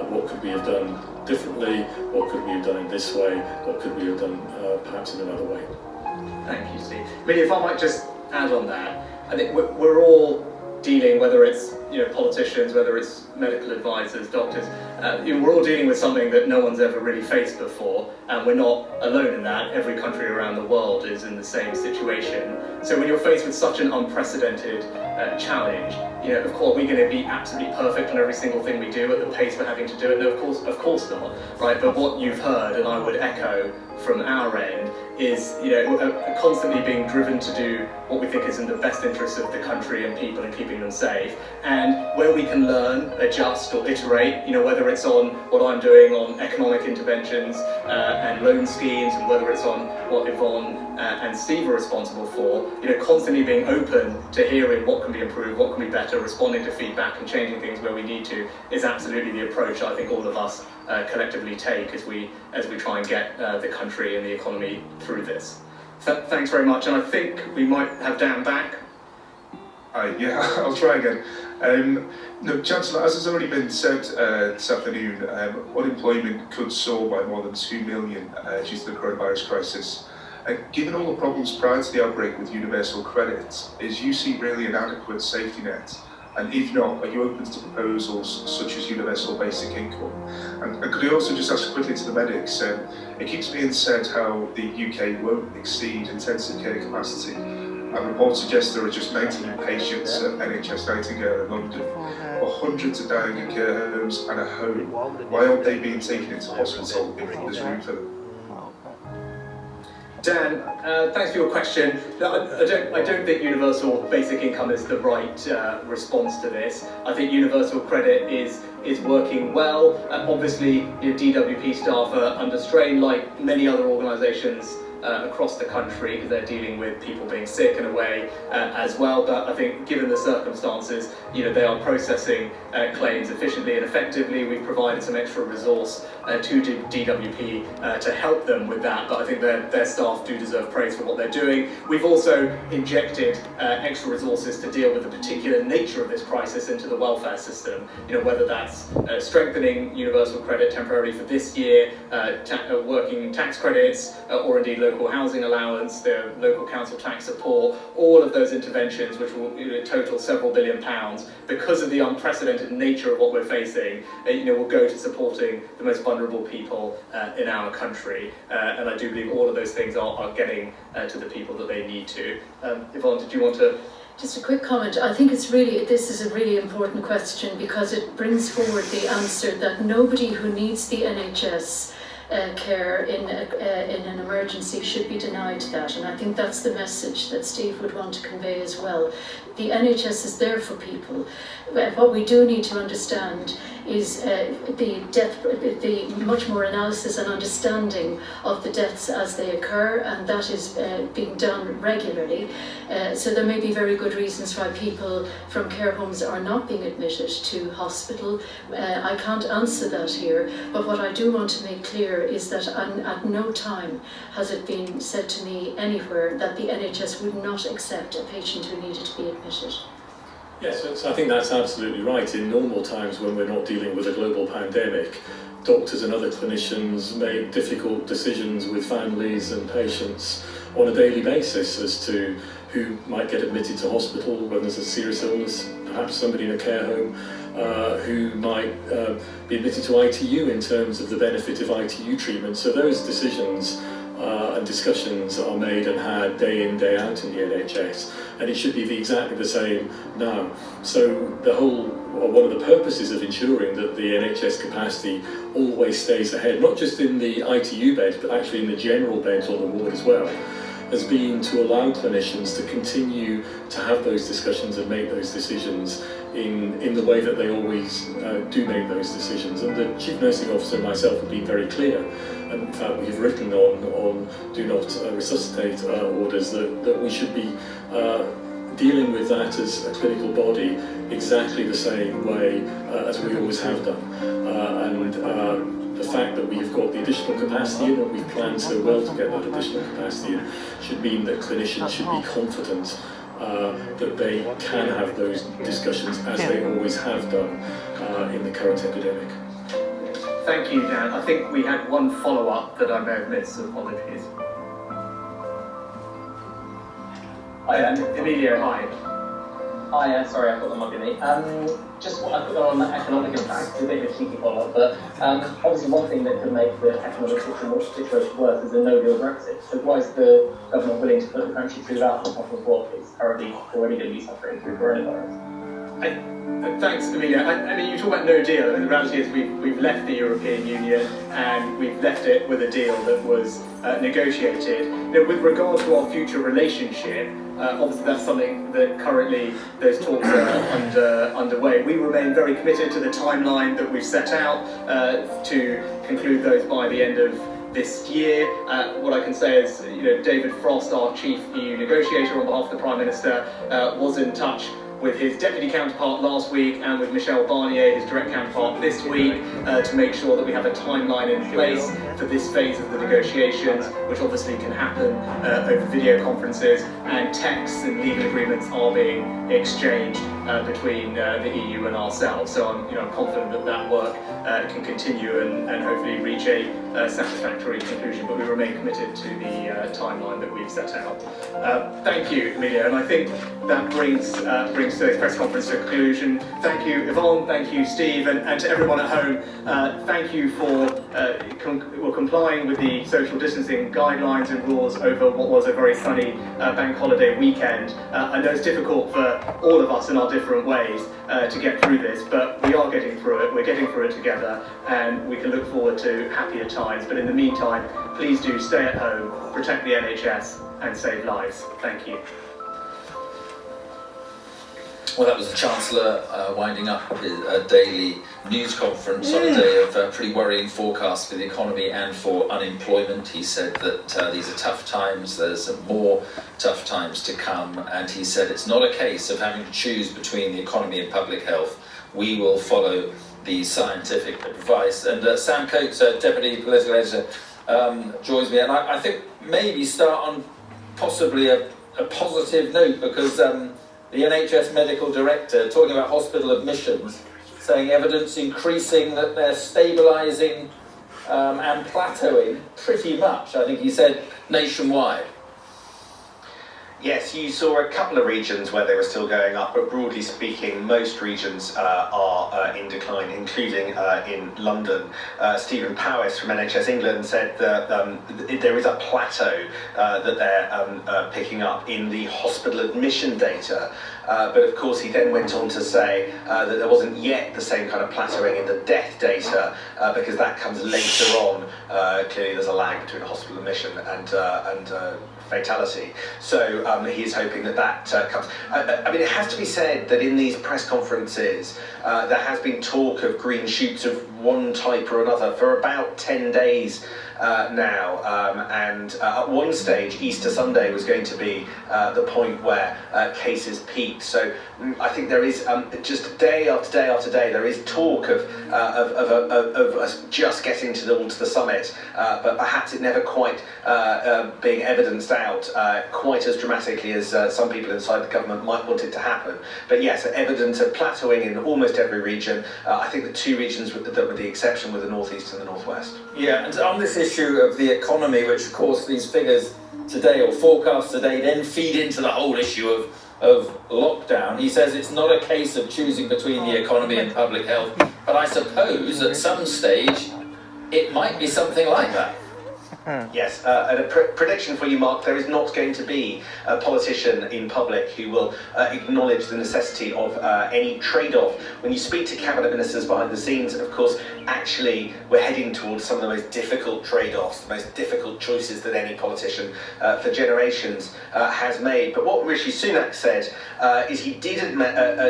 what could we have done differently, what could we have done in this way, what could we have done perhaps in another way. Thank you, Steve. I mean, if I might just add on that, I think we're all dealing, whether it's politicians, whether it's medical advisors, doctors, we're all dealing with something that no one's ever really faced before, and we're not alone in that. Every country around the world is in the same situation. So when you're faced with such an unprecedented challenge, of course we're going to be absolutely perfect on every single thing we do at the pace we're having to do it. No, of course not, right? But what you've heard, and I would echo from our end, is constantly being driven to do what we think is in the best interest of the country and people and keeping them safe. And where we can learn, adjust or iterate, whether it's on what I'm doing on economic interventions and loan schemes, and whether it's on what Yvonne and Steve are responsible for, constantly being open to hearing what can be improved, what can be better, responding to feedback and changing things where we need to, is absolutely the approach I think all of us collectively take as we try and get the country and the economy through this. Thanks very much, and I think we might have Dan back. Yeah, I'll try again. No, Chancellor, as has already been said this afternoon, unemployment could soar by more than 2 million due to the coronavirus crisis. Given all the problems prior to the outbreak with universal credit, is UC really an adequate safety net? And if not, are you open to proposals such as universal basic income? And could I also just ask quickly to the medics, it keeps being said how the UK won't exceed intensive care capacity. And reports suggest there are just 19 patients at NHS Nightingale in London, but hundreds are dying in care homes and at home. Why aren't they being taken into hospital if there's room for them? Dan, thanks for your question. I don't think universal basic income is the right response to this. I think universal credit is working well. Obviously, DWP staff are under strain, like many other organisations across the country, because they're dealing with people being sick in a way as well. But I think given the circumstances, they are processing claims efficiently and effectively. We've provided some extra resource to DWP to help them with that, but I think their staff do deserve praise for what they're doing. We've also injected extra resources to deal with the particular nature of this crisis into the welfare system, whether that's strengthening universal credit temporarily for this year, working tax credits, or indeed local housing allowance, the local council tax support. All of those interventions, which will total several £billion, because of the unprecedented nature of what we're facing, will go to supporting the most vulnerable people in our country. And I do believe all of those things are getting to the people that they need to. Yvonne, did you want to? Just a quick comment. I think this is a really important question, because it brings forward the answer that nobody who needs the NHS care in an emergency should be denied that, and I think that's the message that Steve would want to convey as well. The NHS is there for people. What we do need to understand is the much more analysis and understanding of the deaths as they occur, and that is being done regularly. So there may be very good reasons why people from care homes are not being admitted to hospital. I can't answer that here, but what I do want to make clear is that at no time has it been said to me anywhere that the NHS would not accept a patient who needed to be admitted. Yes, so I think that's absolutely right. In normal times, when we're not dealing with a global pandemic, doctors and other clinicians make difficult decisions with families and patients on a daily basis as to who might get admitted to hospital when there's a serious illness, perhaps somebody in a care home, who might be admitted to ITU in terms of the benefit of ITU treatment. So those decisions and discussions are made and had day in, day out in the NHS, and it should be exactly the same now. So one of the purposes of ensuring that the NHS capacity always stays ahead, not just in the ITU beds, but actually in the general beds on the ward as well, has been to allow clinicians to continue to have those discussions and make those decisions in the way that they always do make those decisions. And the Chief Nursing Officer and myself have been very clear, and in fact we have written on do not resuscitate orders, that we should be dealing with that as a clinical body exactly the same way as we always have done. The fact that we've got the additional capacity in, and we've planned so well to get that additional capacity in, should mean that clinicians should be confident that they can have those discussions as they always have done in the current epidemic. Thank you, Dan. I think we had one follow-up that I may have missed, so apologies. Emilio, hi. Hi, sorry, I thought that might be me. Just what I put on economic impact, it's a bit of a cheeky follow-up, but obviously one thing that could make the economic situation worse is a no-deal Brexit. So why is the government willing to put the country through that on top of what is currently already going to be suffering through coronavirus? Thanks, Amelia. I mean, you talk about no deal, and the reality is we've left the European Union, and we've left it with a deal that was negotiated. With regard to our future relationship, obviously that's something that currently those talks are underway. We remain very committed to the timeline that we've set out to conclude those by the end of this year. What I can say is, David Frost, our chief EU negotiator on behalf of the Prime Minister, was in touch with his deputy counterpart last week and with Michel Barnier, his direct counterpart this week, to make sure that we have a timeline in place for this phase of the negotiations, which obviously can happen over video conferences, and texts and legal agreements are being exchanged between the EU and ourselves. So I'm confident that that work can continue and hopefully reach a satisfactory conclusion, but we remain committed to the timeline that we've set out. Thank you, Amelia, and I think that brings today's press conference to a conclusion. Thank you, Yvonne, thank you, Steve, and to everyone at home, thank you for complying with the social distancing guidelines and rules over what was a very sunny bank holiday weekend. I know it's difficult for all of us in our different ways to get through this, but we are getting through it, we're getting through it together, and we can look forward to happier times. But in the meantime, please do stay at home, protect the NHS, and save lives. Thank you. Well, that was the Chancellor winding up a daily news conference on a day of pretty worrying forecasts for the economy and for unemployment. He said that these are tough times, there's more tough times to come, and he said it's not a case of having to choose between the economy and public health. We will follow the scientific advice. And Sam Coates, Deputy Political Editor, joins me, and I think maybe start on possibly a positive note, because the NHS Medical Director, talking about hospital admissions, saying evidence increasing that they're stabilising and plateauing pretty much, I think he said, nationwide. Yes, you saw a couple of regions where they were still going up, but broadly speaking, most regions are in decline, including in London. Stephen Powis from NHS England said that there is a plateau that they're picking up in the hospital admission data. But of course, he then went on to say that there wasn't yet the same kind of plateauing in the death data, because that comes later on. Clearly, there's a lag between hospital admission and fatality. So he's hoping that comes. I mean, it has to be said that in these press conferences, there has been talk of green shoots of one type or another for about 10 days now, and at one stage, Easter Sunday was going to be the point where cases peaked. So I think there is just day after day after day, there is talk of us just getting towards the summit, but perhaps it never quite being evidenced out quite as dramatically as some people inside the government might want it to happen. But yes, evidence of plateauing in almost every region. I think the two regions that were the exception were the northeast and the northwest. Yeah, and on this issue of the economy, which of course these figures today or forecasts today then feed into the whole issue of lockdown, he says it's not a case of choosing between the economy and public health, but I suppose at some stage it might be something like that. Yes, and a prediction for you, Mark, there is not going to be a politician in public who will acknowledge the necessity of any trade-off. When you speak to cabinet ministers behind the scenes, of course, actually we're heading towards some of the most difficult trade-offs, the most difficult choices that any politician for generations has made. But what Rishi Sunak said is he did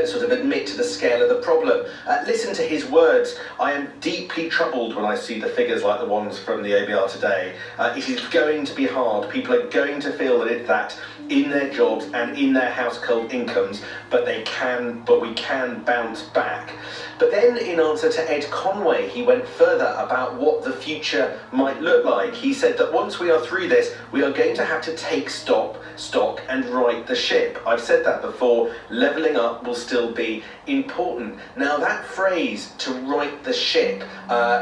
sort of admit to the scale of the problem. Listen to his words: "I am deeply troubled when I see the figures like the ones from the ABR today. It is going to be hard. People are going to feel that in their jobs and in their household incomes, but we can bounce back." But then, in answer to Ed Conway, he went further about what the future might look like. He said that once we are through this, we are going to have to take stock and right the ship. I've said that before. Levelling up will still be important. Now, that phrase, to right the ship,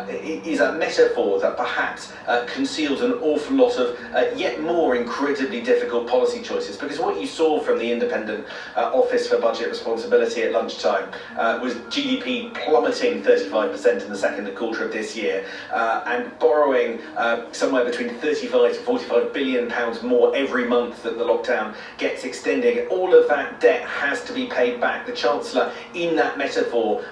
is a metaphor that perhaps conceals an awful lot of yet more incredibly difficult policy choices, because what you saw from the Independent Office for Budget Responsibility at lunchtime was GDP plummeting 35% in the second quarter of this year, and borrowing somewhere between 35 to 45 billion pounds more every month that the lockdown gets extended. All of that debt has to be paid back. The Chancellor, in that metaphor,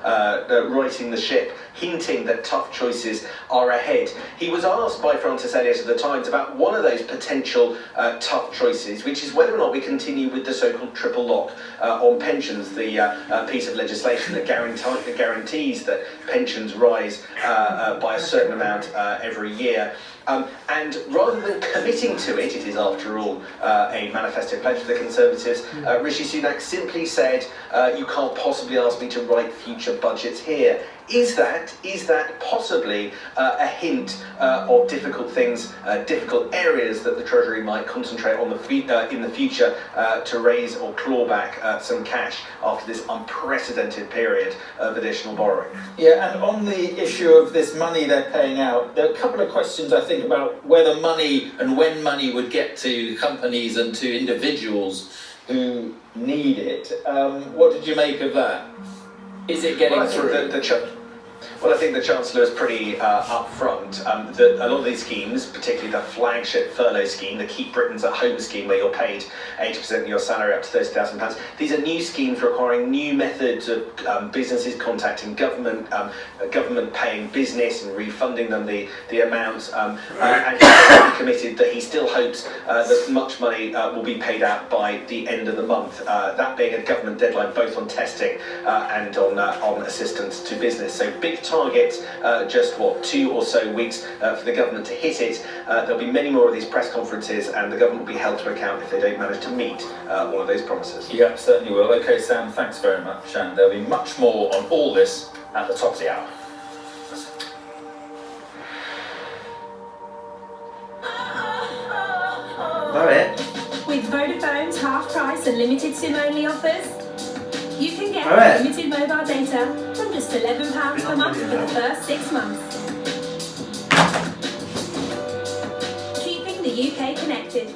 righting the ship, hinting that tough choices are ahead. He was asked by Francis Elliott of the Times about one of those potential tough choices, which is whether or not we continue with the so-called triple lock on pensions, the piece of legislation that guarantees that pensions rise by a certain amount every year. And rather than committing to it, it is after all a manifesto pledge for the Conservatives, Rishi Sunak simply said, "You can't possibly ask me to write future budgets here." Is that possibly a hint of difficult things, difficult areas that the Treasury might concentrate on in the future to raise or claw back some cash after this unprecedented period of additional borrowing? Yeah, and on the issue of this money they're paying out, there are a couple of questions I think about whether money and when money would get to companies and to individuals who need it. What did you make of that? Is it getting through? Well, I think the Chancellor is pretty upfront that a lot of these schemes, particularly the flagship furlough scheme, the Keep Britons at Home scheme, where you're paid 80% of your salary up to £30,000, these are new schemes requiring new methods of businesses contacting government, government paying business and refunding them the amount. And he's committed that he still hopes that much money will be paid out by the end of the month, that being a government deadline both on testing and on assistance to business. So big target, just 2 or so weeks for the government to hit it. There'll be many more of these press conferences, and the government will be held to account if they don't manage to meet all of those promises. Yeah, certainly will. Okay, Sam, thanks very much, and there'll be much more on all this at the top of the hour. With Vodafone's half price and limited SIM only offers, you can get unlimited mobile data from just £11 per month for the first 6 months. Keeping the UK connected.